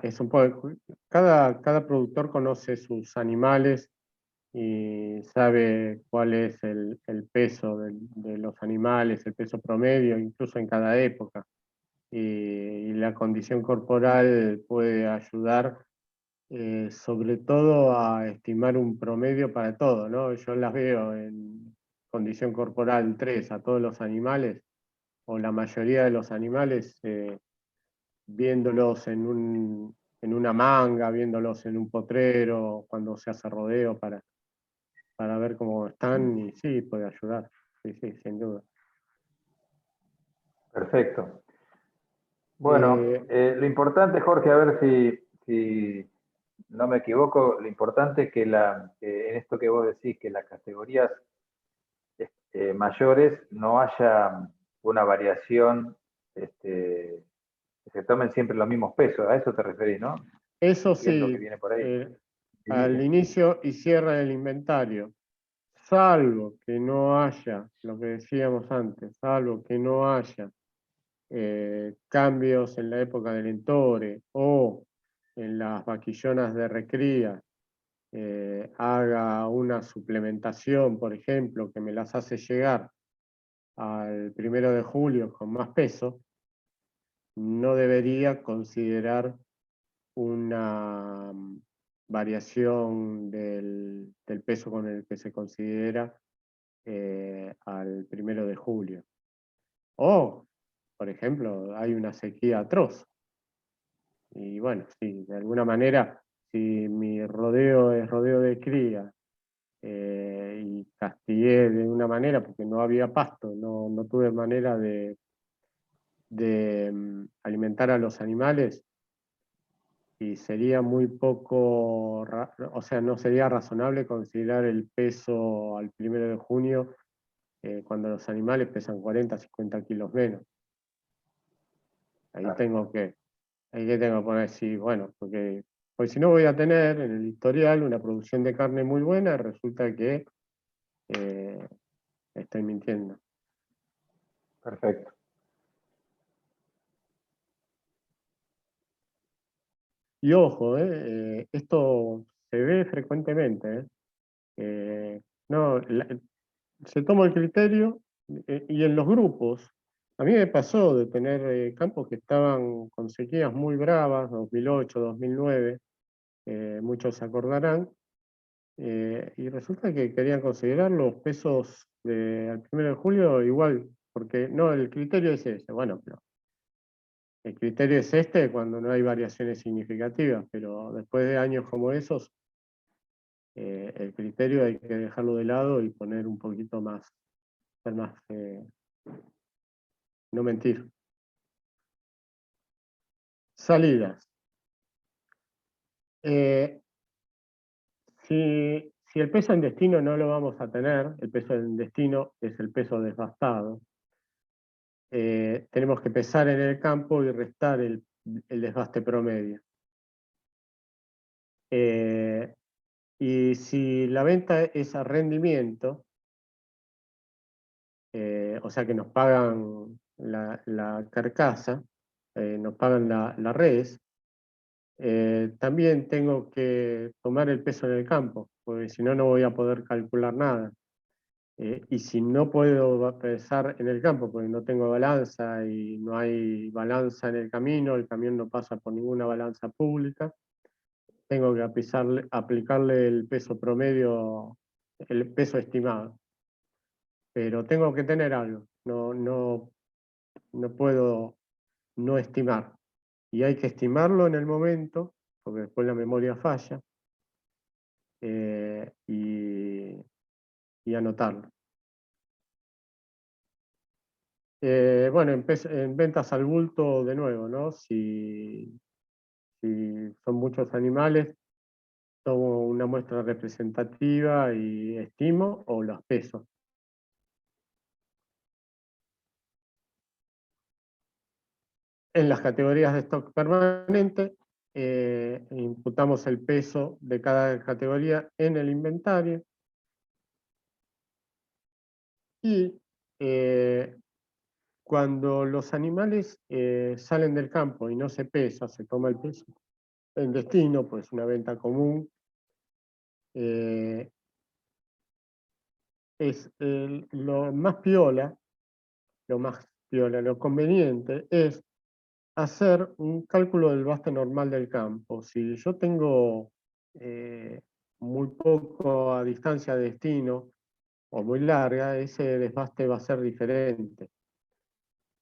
Es un poco, cada productor conoce sus animales y sabe cuál es el peso de los animales, el peso promedio, incluso en cada época. Y la condición corporal puede ayudar sobre todo a estimar un promedio para todo, ¿no? Yo las veo en condición corporal 3 a todos los animales, o la mayoría de los animales, viéndolos en una manga, viéndolos en un potrero, cuando se hace rodeo para ver cómo están, y sí, puede ayudar, sí, sin duda. Perfecto. Bueno, lo importante, Jorge, a ver si no me equivoco, lo importante es que en esto que vos decís, que las categorías mayores no haya una variación, que se tomen siempre los mismos pesos, a eso te referís, ¿no? Eso Entiendo que sí, viene por ahí. al inicio y cierre del inventario, salvo que no haya, lo que decíamos antes, salvo que no haya cambios en la época del entore o en las vaquillonas de recría, haga una suplementación, por ejemplo, que me las hace llegar al 1 de julio con más peso, no debería considerar una variación del peso con el que se considera al 1 de julio. O, por ejemplo, hay una sequía atroz. Y bueno, sí, de alguna manera, si mi rodeo es rodeo de cría, y castigué de una manera porque no había pasto, no tuve manera de alimentar a los animales, y sería muy poco, o sea, no sería razonable considerar el peso al 1 de junio cuando los animales pesan 40, 50 kilos menos. Ahí tengo que poner, sí, bueno, porque pues si no voy a tener en el historial una producción de carne muy buena, resulta que estoy mintiendo. Perfecto. Y ojo, esto se ve frecuentemente. No, se toma el criterio, y en los grupos, a mí me pasó de tener campos que estaban con sequías muy bravas, 2008, 2009, muchos se acordarán, y resulta que querían considerar los pesos al 1 de julio igual, porque no, el criterio es ese, bueno, pero el criterio es este cuando no hay variaciones significativas, pero después de años como esos, el criterio hay que dejarlo de lado y poner un poquito más, ser más, no mentir. Salidas. Si el peso en destino no lo vamos a tener, el peso en destino es el peso desgastado, tenemos que pesar en el campo y restar el desgaste promedio. Y si la venta es a rendimiento, o sea que nos pagan la carcasa, nos pagan la res, también tengo que tomar el peso en el campo, porque si no, no voy a poder calcular nada. Y si no puedo pesar en el campo, porque no tengo balanza y no hay balanza en el camión no pasa por ninguna balanza pública, tengo que aplicarle el peso promedio, el peso estimado. Pero tengo que tener algo, no puedo no estimar. Y hay que estimarlo en el momento, porque después la memoria falla, y anotarlo. Bueno, en ventas al bulto, de nuevo, ¿no? Si son muchos animales, tomo una muestra representativa y estimo, o los peso. En las categorías de stock permanente, imputamos el peso de cada categoría en el inventario, y cuando los animales salen del campo y no se pesa, se toma el peso en destino, pues una venta común, es lo conveniente es hacer un cálculo del desbaste normal del campo. Si yo tengo muy poco a distancia de destino o muy larga, ese desbaste va a ser diferente.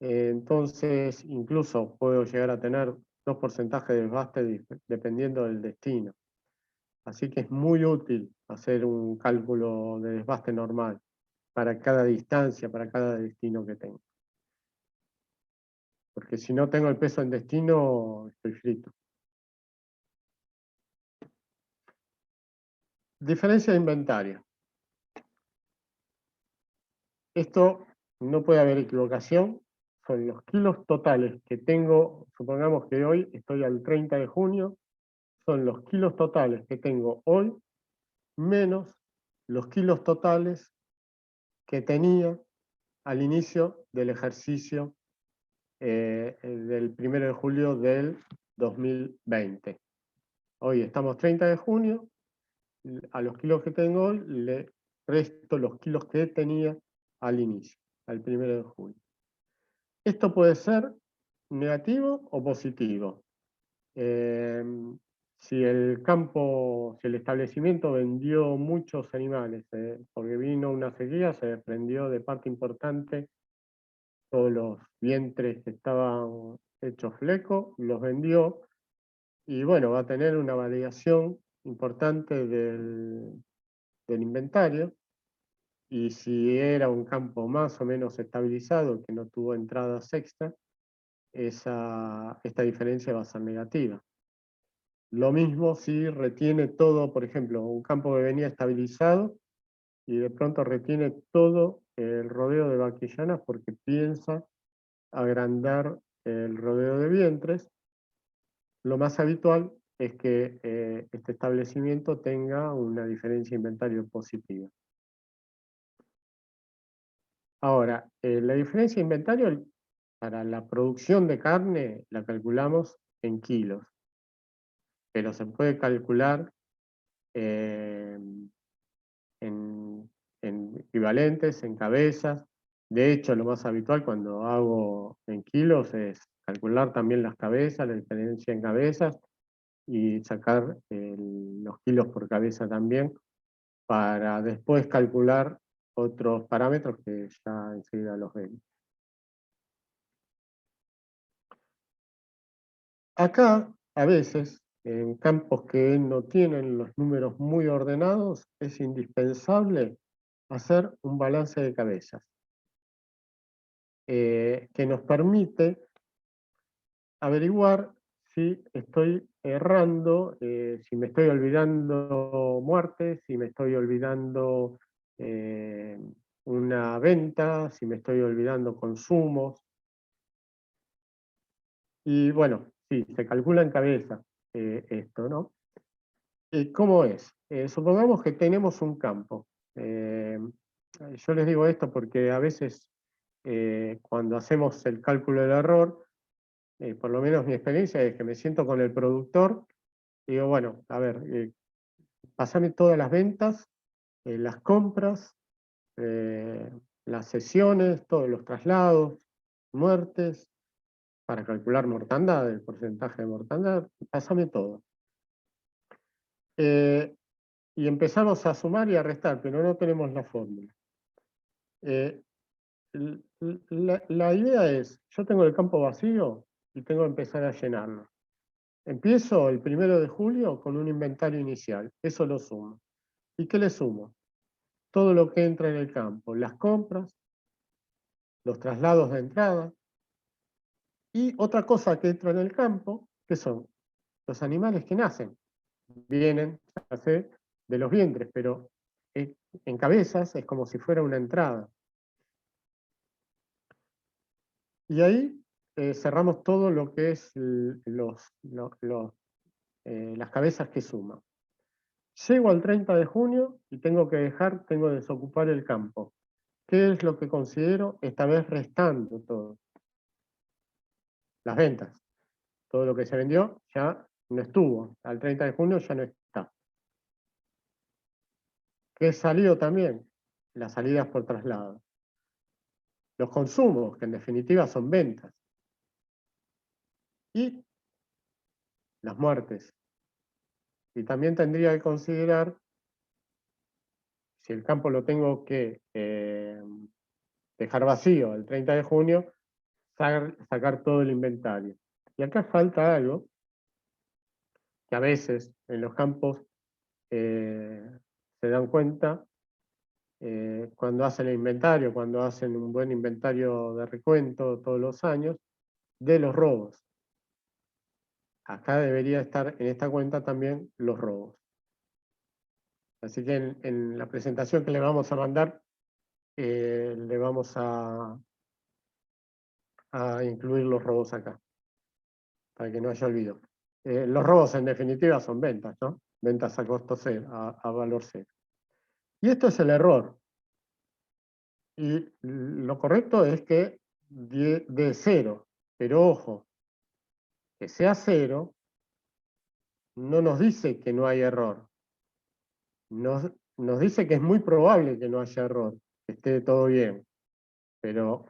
Entonces, incluso puedo llegar a tener 2 porcentajes de desbaste dependiendo del destino. Así que es muy útil hacer un cálculo de desbaste normal para cada distancia, para cada destino que tengo. Porque si no tengo el peso en destino, estoy frito. Diferencia de inventario. Esto no puede haber equivocación. Son los kilos totales que tengo. Supongamos que hoy estoy al 30 de junio. Son los kilos totales que tengo hoy menos los kilos totales que tenía al inicio del ejercicio del 1 de julio del 2020. Hoy estamos 30 de junio, a los kilos que tengo hoy le resto los kilos que tenía al inicio, al 1 de julio. Esto puede ser negativo o positivo. Si el establecimiento vendió muchos animales, porque vino una sequía, se desprendió de parte importante todos los vientres que estaban hechos fleco, los vendió, y bueno, va a tener una variación importante del inventario, y si era un campo más o menos estabilizado, que no tuvo entradas extra, esta diferencia va a ser negativa. Lo mismo si retiene todo, por ejemplo, un campo que venía estabilizado, y de pronto retiene todo el rodeo de vaquillanas porque piensa agrandar el rodeo de vientres. Lo más habitual es que este establecimiento tenga una diferencia de inventario positiva. Ahora, la diferencia de inventario para la producción de carne la calculamos en kilos, pero se puede calcular en equivalentes, en cabezas. De hecho, lo más habitual cuando hago en kilos es calcular también las cabezas, la diferencia en cabezas, y sacar los kilos por cabeza también, para después calcular otros parámetros que ya enseguida los ven. Acá, a veces, en campos que no tienen los números muy ordenados, es indispensable hacer un balance de cabezas, que nos permite averiguar si estoy errando, si me estoy olvidando muertes, si me estoy olvidando una venta, si me estoy olvidando consumos. Y bueno, sí, se calcula en cabeza esto, ¿no? ¿Cómo es? Supongamos que tenemos un campo. Yo les digo esto porque a veces cuando hacemos el cálculo del error, por lo menos mi experiencia es que me siento con el productor y digo, bueno, a ver, pasame todas las ventas, las compras, las sesiones, todos los traslados, muertes, para calcular mortandad, el porcentaje de mortandad, pásame todo. Y empezamos a sumar y a restar, pero no tenemos la fórmula. La idea es, yo tengo el campo vacío y tengo que empezar a llenarlo. Empiezo el 1 de julio con un inventario inicial, eso lo sumo. ¿Y qué le sumo? Todo lo que entra en el campo, las compras, los traslados de entrada, y otra cosa que entra en el campo, que son los animales que nacen. Vienen, ya sé, de los vientres, pero en cabezas es como si fuera una entrada. Y ahí cerramos todo lo que es las cabezas que suman. Llego al 30 de junio y tengo que desocupar el campo. ¿Qué es lo que considero? Esta vez restando todo. Las ventas. Todo lo que se vendió ya no estuvo. Al 30 de junio ya no está. ¿Qué salió también? Las salidas por traslado. Los consumos, que en definitiva son ventas. y las muertes. Y también tendría que considerar, si el campo lo tengo que dejar vacío el 30 de junio, sacar todo el inventario. Y acá falta algo, que a veces en los campos se dan cuenta cuando hacen el inventario, cuando hacen un buen inventario de recuento todos los años, de los robos. Acá debería estar en esta cuenta también los robos. Así que en la presentación que le vamos a mandar, le vamos a incluir los robos acá, para que no haya olvido. Los robos en definitiva son ventas, ¿no? Ventas a costo cero, a valor cero. Y esto es el error. Y lo correcto es que de cero, pero ojo, que sea cero, no nos dice que no hay error. Nos dice que es muy probable que no haya error, que esté todo bien. Pero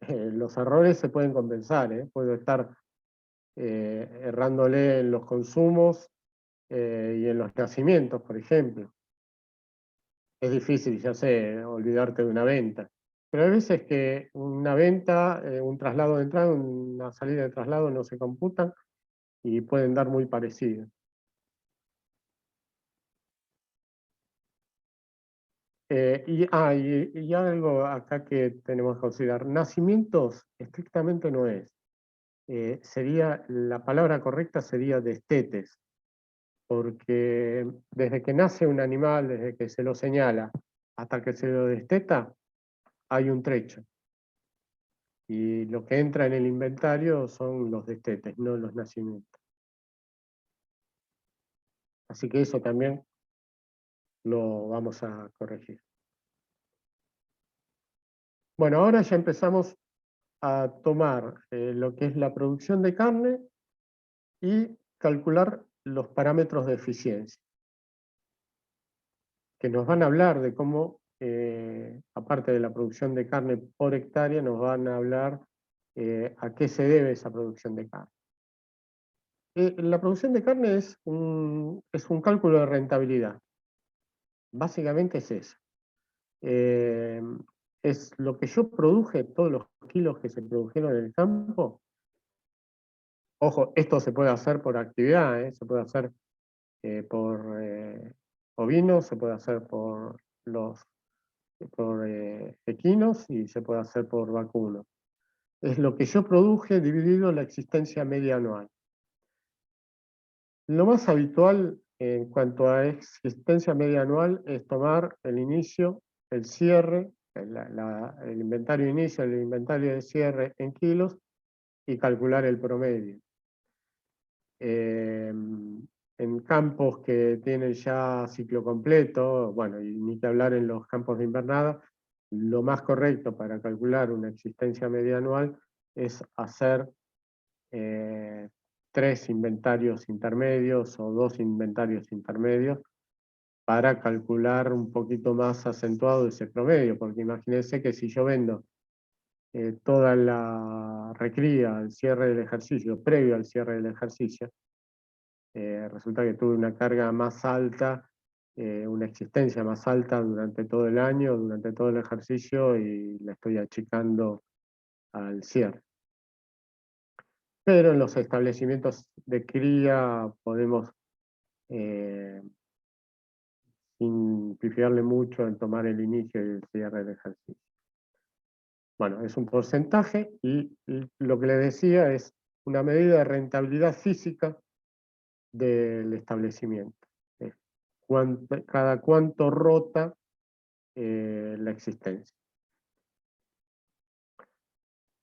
los errores se pueden compensar, puedo estar errándole en los consumos y en los nacimientos, por ejemplo. Es difícil, ya sé, olvidarte de una venta. Pero hay veces que una venta, un traslado de entrada, una salida de traslado no se computan y pueden dar muy parecido. Y algo acá que tenemos que considerar. Nacimientos estrictamente no es. La palabra correcta sería destetes, porque desde que nace un animal, desde que se lo señala hasta que se lo desteta, hay un trecho. Y lo que entra en el inventario son los destetes, no los nacimientos. Así que eso también lo vamos a corregir. Bueno, ahora ya empezamos a tomar lo que es la producción de carne y calcular los parámetros de eficiencia, que nos van a hablar de cómo, aparte de la producción de carne por hectárea, nos van a hablar a qué se debe esa producción de carne. La producción de carne es un cálculo de rentabilidad. Básicamente es eso. Es lo que yo produje, todos los kilos que se produjeron en el campo. Ojo, esto se puede hacer por actividad, se puede hacer por ovinos, se puede hacer por equinos y se puede hacer por vacunos. Es lo que yo produje dividido la existencia media anual. Lo más habitual en cuanto a existencia media anual es tomar el inicio, el cierre, el inventario inicio, el inventario de cierre en kilos y calcular el promedio. En campos que tienen ya ciclo completo, bueno, y ni que hablar en los campos de invernada, lo más correcto para calcular una existencia media anual es hacer 3 inventarios intermedios o 2 inventarios intermedios para calcular un poquito más acentuado ese promedio, porque imagínense que si yo vendo toda la recría al cierre del ejercicio, previo al cierre del ejercicio, resulta que tuve una carga más alta, una existencia más alta durante todo el año, durante todo el ejercicio, y la estoy achicando al cierre. Pero en los establecimientos de cría podemos simplificarle mucho en tomar el inicio y el cierre del ejercicio. Bueno, es un porcentaje y lo que les decía es una medida de rentabilidad física del establecimiento. Cada cuánto rota la existencia.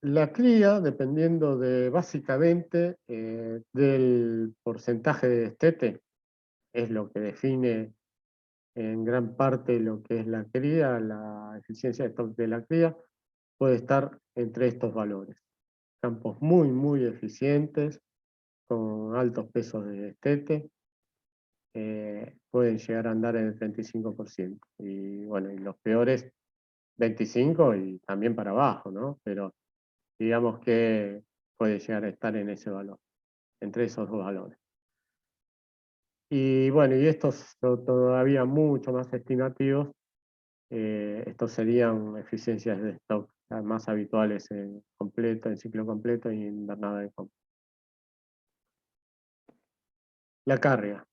La cría, dependiendo básicamente del porcentaje de destete, es lo que define en gran parte lo que es la cría, la eficiencia de stock de la cría, puede estar entre estos valores. Campos muy, muy eficientes, con altos pesos de destete, pueden llegar a andar en el 35%. Y bueno, y los peores 25% y también para abajo, ¿no? Pero digamos que puede llegar a estar en ese valor, entre esos dos valores. Y bueno, y estos son todavía mucho más estimativos. Estos serían eficiencias de stock más habituales en ciclo completo y invernada de compra. La carga.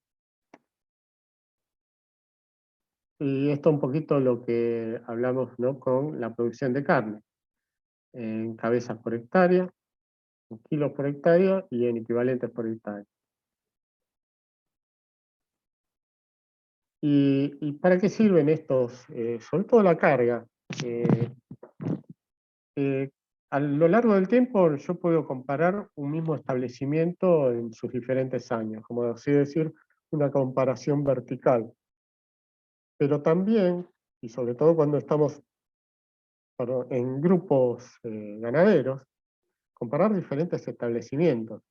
Y esto un poquito lo que hablamos, ¿no?, con la producción de carne, en cabezas por hectárea, en kilos por hectárea y en equivalentes por hectárea. ¿Y para qué sirven estos? Sobre todo la carga. A lo largo del tiempo yo puedo comparar un mismo establecimiento en sus diferentes años, como así decir, una comparación vertical. Pero también, y sobre todo cuando estamos en grupos ganaderos, comparar diferentes establecimientos.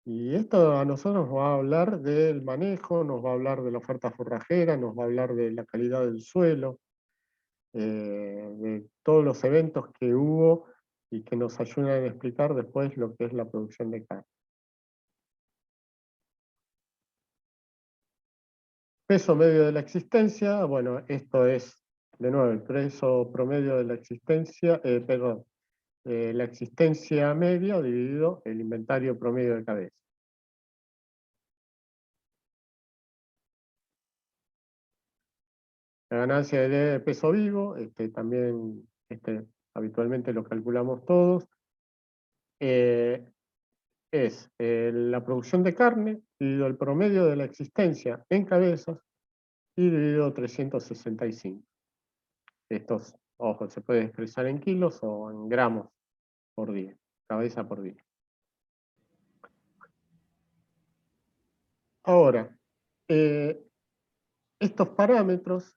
Y esto a nosotros nos va a hablar del manejo, nos va a hablar de la oferta forrajera, nos va a hablar de la calidad del suelo, de todos los eventos que hubo y que nos ayudan a explicar después lo que es la producción de carne. Peso medio de la existencia, bueno, esto es, de nuevo, el peso promedio de la existencia, la existencia media dividido el inventario promedio de cabeza. La ganancia de peso vivo, también habitualmente lo calculamos todos, es la producción de carne dividido el promedio de la existencia en cabezas y dividido 365. Estos, ojo, se puede expresar en kilos o en gramos por día, cabeza por día. Ahora, estos parámetros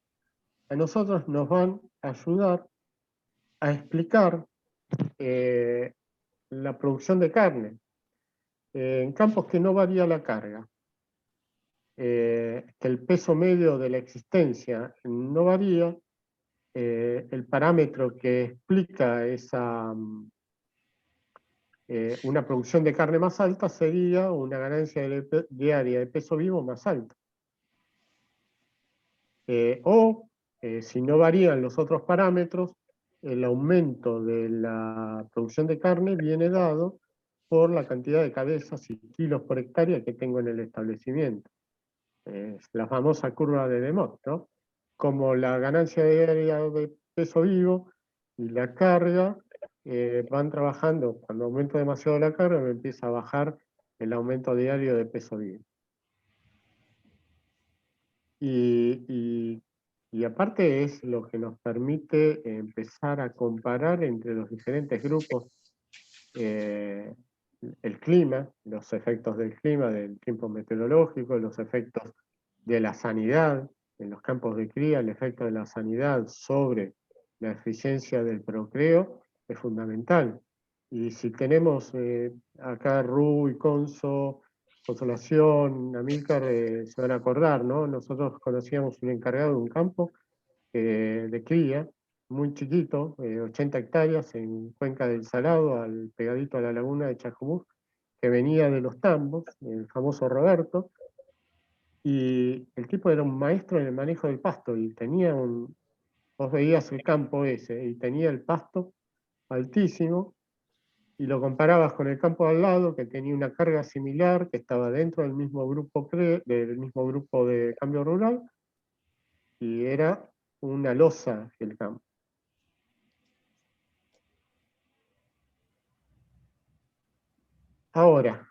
a nosotros nos van a ayudar a explicar la producción de carne en campos que no varía la carga, que el peso medio de la existencia no varía, el parámetro que explica una producción de carne más alta sería una ganancia diaria de peso vivo más alta. Si no varían los otros parámetros, el aumento de la producción de carne viene dado por la cantidad de cabezas y kilos por hectárea que tengo en el establecimiento. La famosa curva de Demott, ¿no? Como la ganancia diaria de peso vivo y la carga van trabajando, cuando aumento demasiado la carga me empieza a bajar el aumento diario de peso vivo. Y aparte es lo que nos permite empezar a comparar entre los diferentes grupos el clima, los efectos del clima, del tiempo meteorológico, los efectos de la sanidad en los campos de cría, el efecto de la sanidad sobre la eficiencia del procreo es fundamental. Y si tenemos acá Rui, Consolación, Amílcar, se van a acordar, ¿no? Nosotros conocíamos un encargado de un campo de cría, muy chiquito, 80 hectáreas en Cuenca del Salado, pegadito a la laguna de Chascomús, que venía de los tambos, el famoso Roberto, y el tipo era un maestro en el manejo del pasto, y tenía vos veías el campo ese, y tenía el pasto altísimo, y lo comparabas con el campo al lado, que tenía una carga similar, que estaba dentro del mismo grupo de cambio rural, y era una losa el campo. Ahora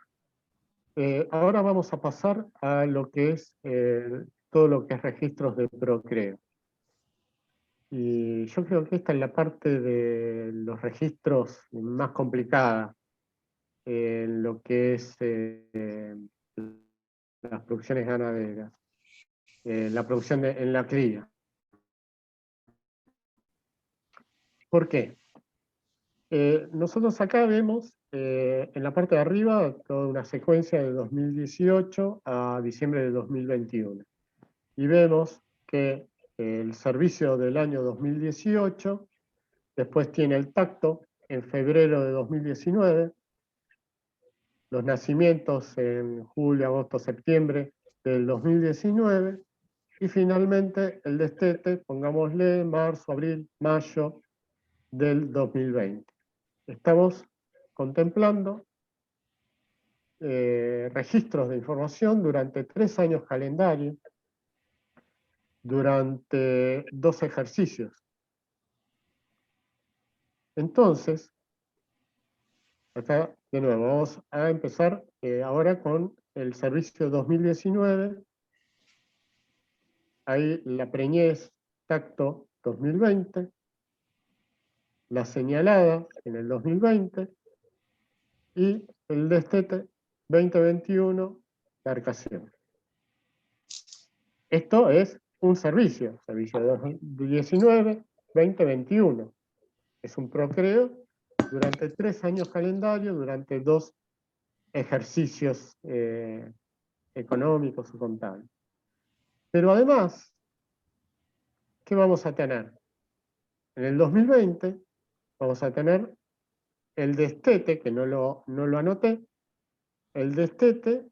vamos a pasar a lo que es todo lo que es registros de procreo. Y yo creo que esta es la parte de los registros más complicada en lo que es las producciones ganaderas, la producción en la cría. ¿Por qué? Nosotros acá vemos en la parte de arriba toda una secuencia de 2018 a diciembre de 2021. Y vemos que el servicio del año 2018, después tiene el tacto en febrero de 2019, los nacimientos en julio, agosto, septiembre del 2019, y finalmente el destete, pongámosle marzo, abril, mayo del 2020. Estamos contemplando registros de información durante 3 años calendario, durante 2 ejercicios. Entonces, acá de nuevo vamos a empezar ahora con el servicio 2019. Ahí la preñez tacto 2020, la señalada en el 2020 y el destete 2021, la arcación. Esto es un servicio 2019-2021. Es un procreo durante 3 años calendario, durante 2 ejercicios económicos o contables. Pero además, ¿qué vamos a tener? En el 2020 vamos a tener el destete, que no lo anoté, el destete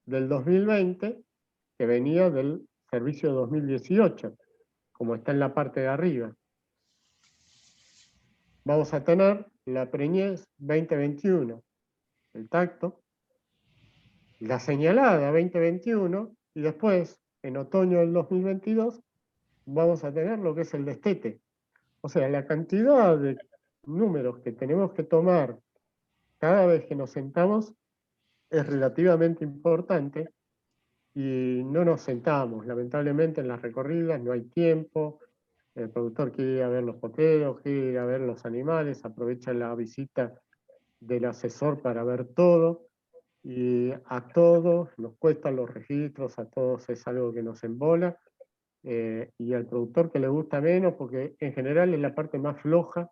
del 2020 que venía del servicio 2018, como está en la parte de arriba. Vamos a tener la preñez 2021, el tacto, la señalada 2021, y después, en otoño del 2022, vamos a tener lo que es el destete. O sea, la cantidad de números que tenemos que tomar cada vez que nos sentamos es relativamente importante y no nos sentamos. Lamentablemente en las recorridas no hay tiempo, el productor quiere ir a ver los potreros, quiere ir a ver los animales, aprovecha la visita del asesor para ver todo, y a todos nos cuestan los registros, a todos es algo que nos embola, y al productor que le gusta menos, porque en general es la parte más floja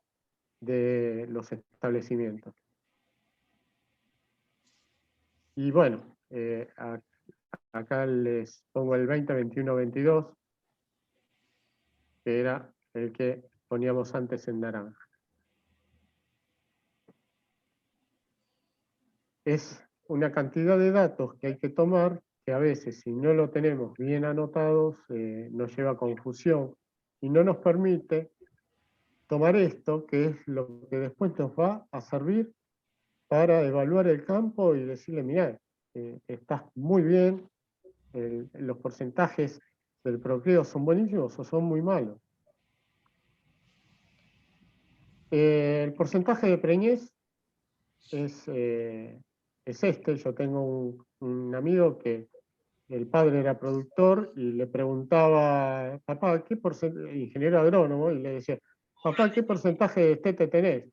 de los establecimientos. Y bueno, acá les pongo el 20, 21, 22, que era el que poníamos antes en naranja. Es una cantidad de datos que hay que tomar, que a veces si no lo tenemos bien anotados, nos lleva a confusión y no nos permite tomar esto, que es lo que después nos va a servir para evaluar el campo y decirle, mirá, estás muy bien, los porcentajes del procreo son buenísimos o son muy malos. El porcentaje de preñez es este. Yo tengo un amigo que el padre era productor y le preguntaba, papá, ¿qué porcentaje? Ingeniero agrónomo, y le decía, papá, ¿qué porcentaje de destete tenés?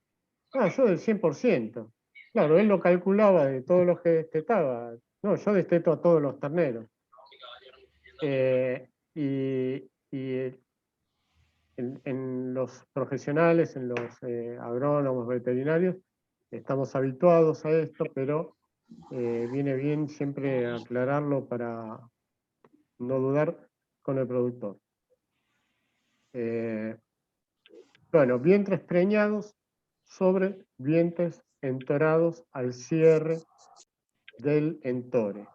Ah, yo del 100%. Claro, él lo calculaba de todos los que destetaba. No, yo desteto a todos los terneros. Y en los profesionales, en los agrónomos, veterinarios, estamos habituados a esto, pero viene bien siempre aclararlo para no dudar con el productor. Bueno, vientres preñados sobre vientres entorados al cierre del entore.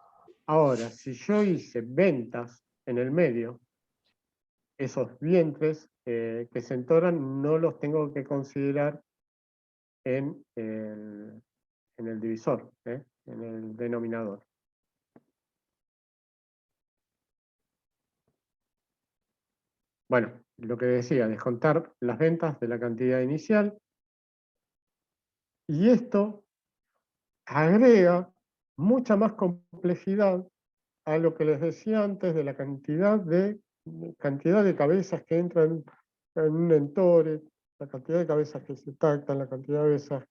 Ahora, si yo hice ventas en el medio, esos vientres que se entoran no los tengo que considerar en el divisor, en el denominador. Bueno, lo que decía, descontar las ventas de la cantidad inicial. Y esto agrega mucha más complejidad a lo que les decía antes de la cantidad de cabezas que entran en un entore, la cantidad de cabezas que se tactan, la cantidad de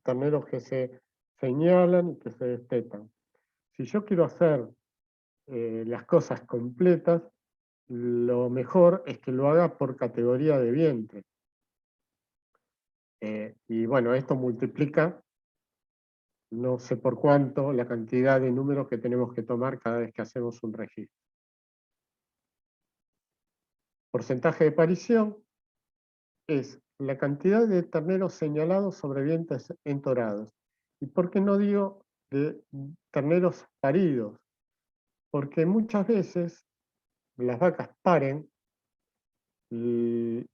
terneros que se señalan y que se destetan. Si yo quiero hacer las cosas completas, lo mejor es que lo haga por categoría de vientre. Y bueno, esto multiplica, no sé por cuánto, la cantidad de números que tenemos que tomar cada vez que hacemos un registro. Porcentaje de parición es la cantidad de terneros señalados sobre vientres entorados. ¿Y por qué no digo de terneros paridos, porque muchas veces las vacas paren y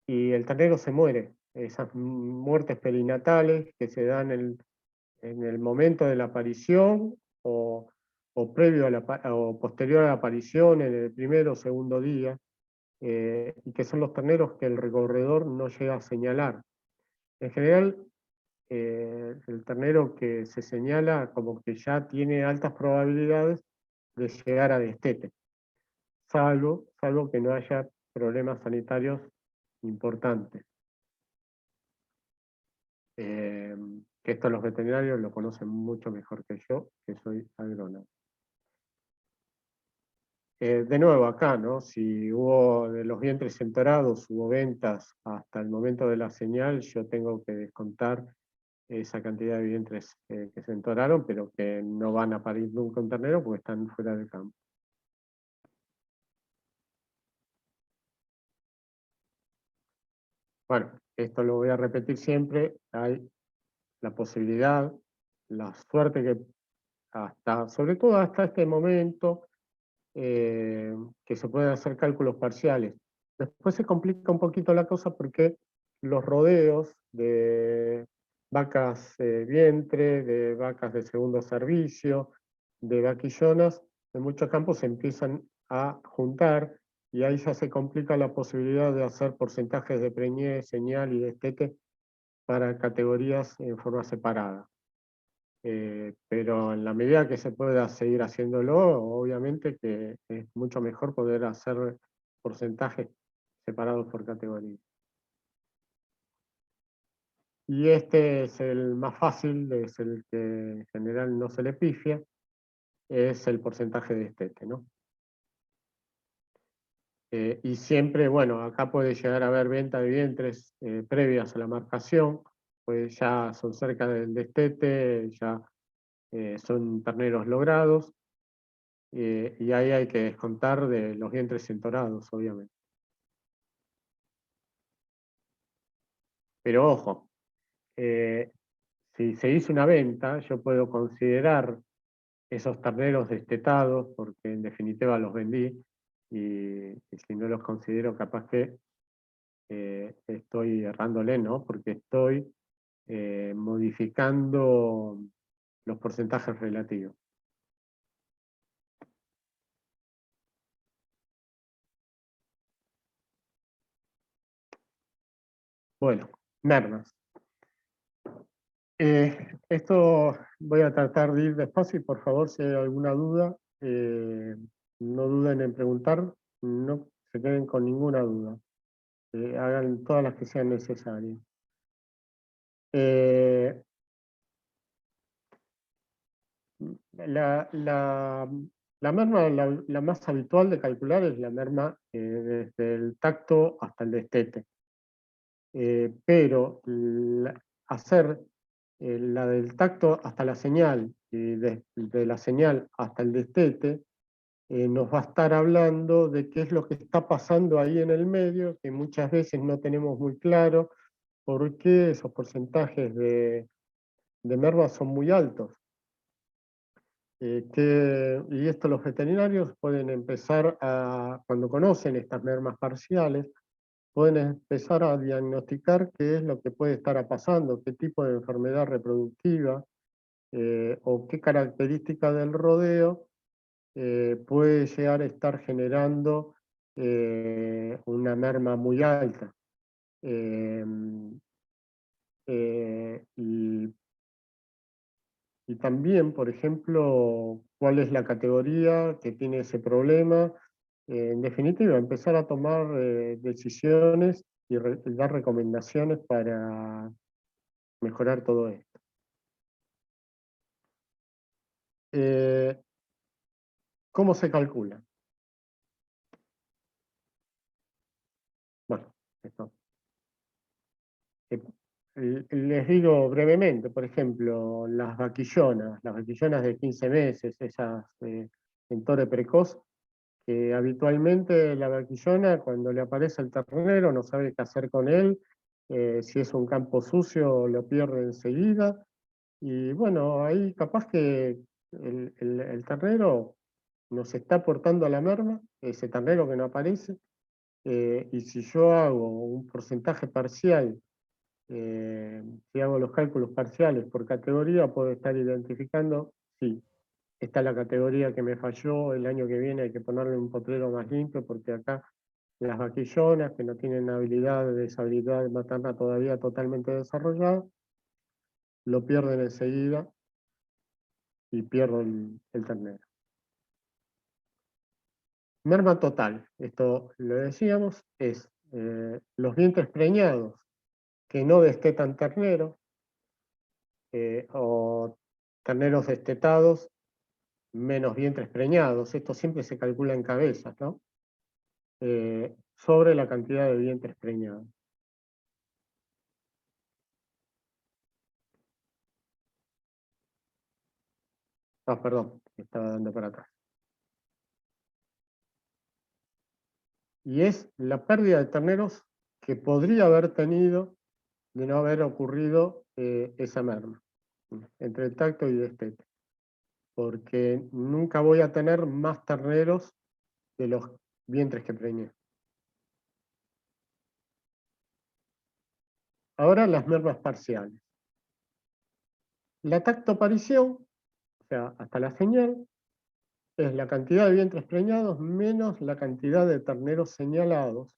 el ternero se muere. Esas muertes perinatales que se dan en el momento de la aparición o previo o posterior a la aparición, en el primero o segundo día, y que son los terneros que el recorredor no llega a señalar. En general, el ternero que se señala como que ya tiene altas probabilidades de llegar a destete, salvo que no haya problemas sanitarios importantes. Que esto los veterinarios lo conocen mucho mejor que yo, que soy agrónomo. De nuevo acá, ¿no? Si hubo de los vientres entorados, hubo ventas hasta el momento de la señal, yo tengo que descontar esa cantidad de vientres que se entoraron, pero que no van a parir nunca un ternero porque están fuera del campo. Bueno, esto lo voy a repetir siempre, hay la posibilidad, la suerte que sobre todo hasta este momento, que se pueden hacer cálculos parciales. Después se complica un poquito la cosa porque los rodeos de vacas vientre, de vacas de segundo servicio, de vaquillonas, en muchos campos se empiezan a juntar y ahí ya se complica la posibilidad de hacer porcentajes de preñez, señal y destete para categorías en forma separada. Pero en la medida que se pueda seguir haciéndolo, obviamente que es mucho mejor poder hacer porcentajes separados por categoría. Y este es el más fácil, es el que en general no se le pifia, es el porcentaje de destete, ¿no? Y siempre, bueno, acá puede llegar a haber venta de vientres previas a la marcación, pues ya son cerca del destete, ya son terneros logrados, y ahí hay que descontar de los vientres entorados, obviamente. Pero ojo, si se hizo una venta, yo puedo considerar esos terneros destetados, porque en definitiva los vendí, y si no los considero, capaz que estoy errándole, ¿no? Porque estoy modificando los porcentajes relativos. Bueno, mermas. Esto voy a tratar de ir despacio y por favor, si hay alguna duda, no duden en preguntar, no se queden con ninguna duda. Hagan todas las que sean necesarias. La merma, la más habitual de calcular es la merma desde el tacto hasta el destete. Pero hacer la del tacto hasta la señal y de la señal hasta el destete nos va a estar hablando de qué es lo que está pasando ahí en el medio, que muchas veces no tenemos muy claro por qué esos porcentajes de merma son muy altos. Y esto los veterinarios pueden empezar cuando conocen estas mermas parciales, pueden empezar a diagnosticar qué es lo que puede estar pasando, qué tipo de enfermedad reproductiva o qué característica del rodeo puede llegar a estar generando una merma muy alta. Y también, por ejemplo, cuál es la categoría que tiene ese problema. En definitiva, empezar a tomar decisiones y dar recomendaciones para mejorar todo esto. ¿Cómo se calcula? Bueno, esto. Les digo brevemente, por ejemplo, las vaquillonas de 15 meses, esas en tore precoz, que habitualmente la vaquillona, cuando le aparece el ternero, no sabe qué hacer con él, si es un campo sucio lo pierde enseguida, Y bueno, ahí capaz que el ternero nos está aportando a la merma, ese ternero que no aparece, y si yo hago un porcentaje parcial, si hago los cálculos parciales por categoría, puedo estar identificando, sí, esta es la categoría que me falló, el año que viene hay que ponerle un potrero más limpio, porque acá las vaquillonas que no tienen deshabilidad materna todavía totalmente desarrollada, lo pierden enseguida y pierdo el ternero. Merma total, esto lo decíamos, es los vientres preñados que no destetan ternero, o terneros destetados menos vientres preñados, esto siempre se calcula en cabezas, ¿no? Sobre la cantidad de vientres preñados. Ah, perdón, estaba dando para atrás. Y es la pérdida de terneros que podría haber tenido de no haber ocurrido esa merma entre el tacto y destete. Porque nunca voy a tener más terneros de los vientres que preñé. Ahora las mermas parciales. La tactoparición, o sea, hasta la señal, es la cantidad de vientres preñados menos la cantidad de terneros señalados.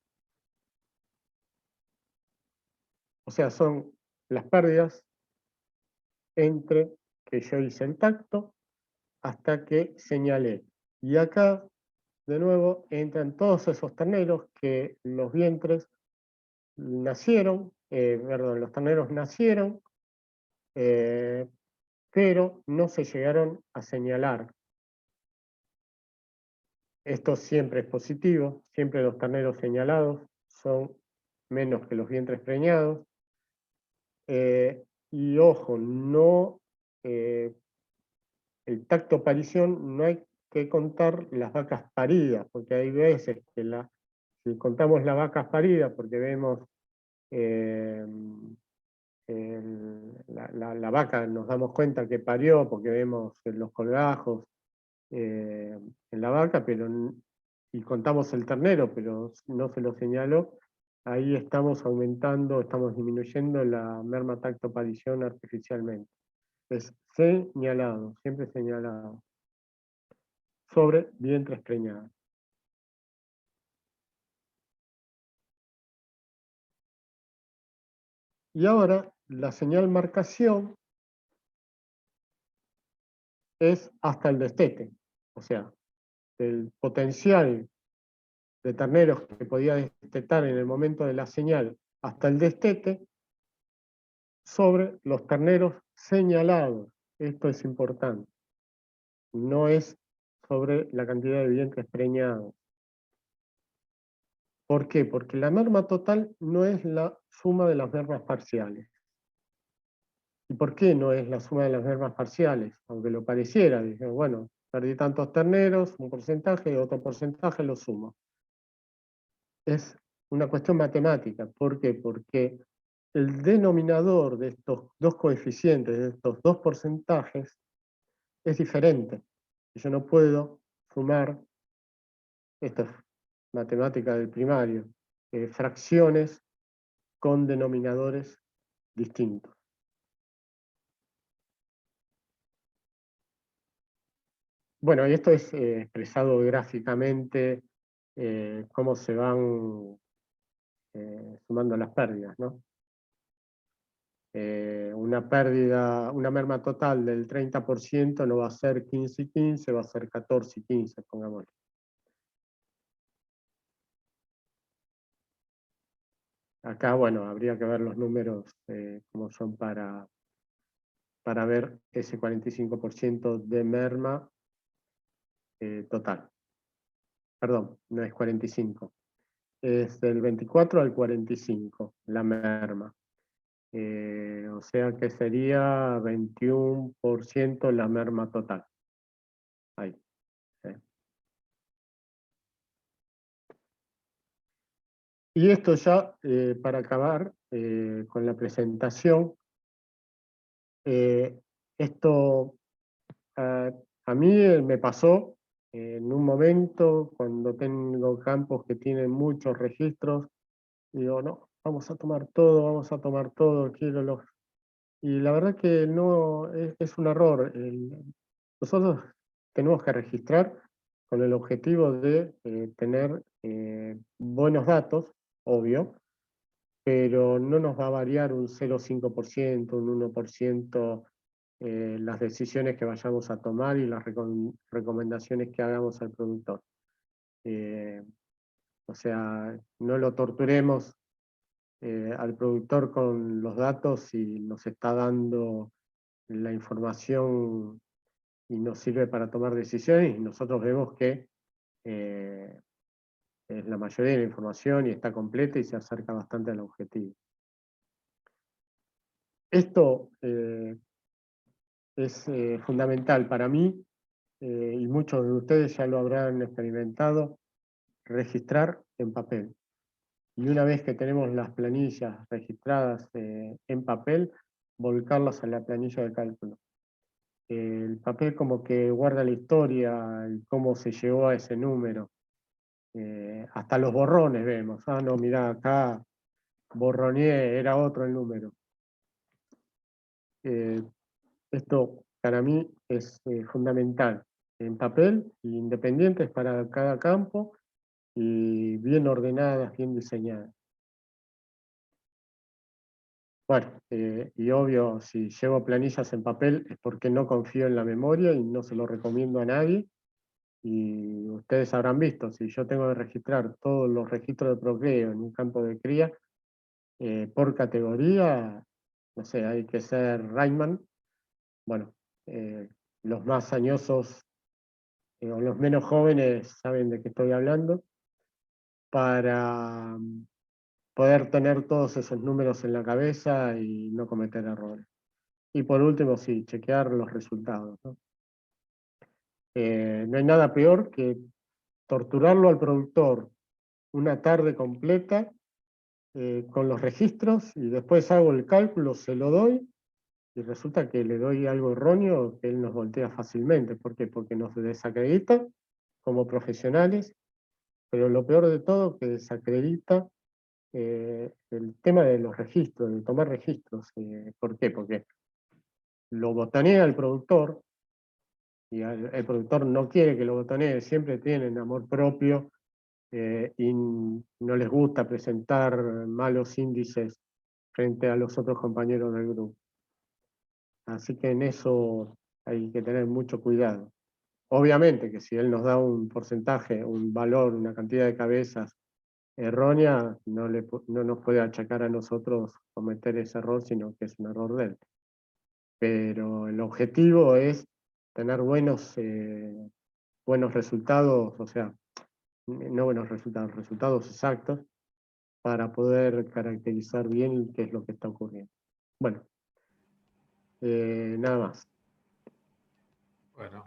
O sea, son las pérdidas entre que yo hice el tacto hasta que señalé. Y acá, de nuevo, entran todos esos terneros que los vientres nacieron, los terneros nacieron, pero no se llegaron a señalar. Esto siempre es positivo, siempre los terneros señalados son menos que los vientres preñados. Y ojo, no, el tacto aparición no hay que contar las vacas paridas, porque hay veces que si contamos las vacas paridas, porque vemos la vaca, nos damos cuenta que parió, porque vemos los colgajos en la vaca, y contamos el ternero, pero no se lo señaló, ahí estamos aumentando, estamos disminuyendo la merma tacto-aparición artificialmente. Es señalado, siempre señalado, sobre vientres preñados. Y ahora, la señal marcación es hasta el destete, o sea, el potencial de terneros que podía destetar en el momento de la señal hasta el destete sobre los terneros señalados. Esto es importante. No es sobre la cantidad de vientres preñados. ¿Por qué? Porque la merma total no es la suma de las mermas parciales. ¿Y por qué no es la suma de las mermas parciales? Aunque lo pareciera, dije, bueno, perdí tantos terneros, un porcentaje, otro porcentaje, lo sumo. Es una cuestión matemática. ¿Por qué? Porque el denominador de estos dos coeficientes, de estos dos porcentajes, es diferente. Yo no puedo sumar, esto es matemática del primario, fracciones con denominadores distintos. Bueno, y esto es expresado gráficamente, cómo se van sumando las pérdidas, ¿no? Una pérdida, una merma total del 30% no va a ser 15 y 15, va a ser 14 y 15, pongámoslo. Acá, bueno, habría que ver los números como son para ver ese 45% de merma total. Perdón, no es 45. Es del 24 al 45, la merma. O sea que sería 21% la merma total. Ahí. Y esto ya, para acabar con la presentación, Esto a mí me pasó en un momento cuando tengo campos que tienen muchos registros, digo, no, vamos a tomar todo, quiero los... Y la verdad que no, es un error. Nosotros tenemos que registrar con el objetivo de tener buenos datos, obvio, pero no nos va a variar un 0,5%, un 1%, las decisiones que vayamos a tomar y las recomendaciones que hagamos al productor. O sea, no lo torturemos al productor con los datos si nos está dando la información y nos sirve para tomar decisiones, y nosotros vemos que es la mayoría de la información y está completa y se acerca bastante al objetivo. Esto es fundamental para mí, y muchos de ustedes ya lo habrán experimentado, registrar en papel. Y una vez que tenemos las planillas registradas en papel, volcarlas a la planilla de cálculo. El papel como que guarda la historia, cómo se llegó a ese número. Hasta los borrones vemos. Ah, no, mirá, acá borroneé, era otro el número. Esto para mí es fundamental. En papel, independientes para cada campo y bien ordenadas, bien diseñadas. Bueno, y obvio, si llevo planillas en papel es porque no confío en la memoria y no se lo recomiendo a nadie. Y ustedes habrán visto, si yo tengo que registrar todos los registros de procreo en un campo de cría, por categoría, no sé, hay que ser Rayman. Bueno, los más añosos o los menos jóvenes saben de qué estoy hablando, para poder tener todos esos números en la cabeza y no cometer errores. Y por último, sí, chequear los resultados, ¿no? No hay nada peor que torturarlo al productor una tarde completa con los registros y después hago el cálculo, se lo doy y resulta que le doy algo erróneo que él nos voltea fácilmente. ¿Por qué? Porque nos desacredita como profesionales, pero lo peor de todo que desacredita el tema de los registros, de tomar registros. ¿Por qué? Porque lo botanea el productor y el productor no quiere que lo botonee, siempre tienen amor propio y no les gusta presentar malos índices frente a los otros compañeros del grupo. Así que en eso hay que tener mucho cuidado. Obviamente que si él nos da un porcentaje, un valor, una cantidad de cabezas errónea, no nos puede achacar a nosotros cometer ese error, sino que es un error de él. Pero el objetivo es tener buenos resultados, o sea, no buenos resultados, resultados exactos, para poder caracterizar bien qué es lo que está ocurriendo. Bueno, nada más. Bueno.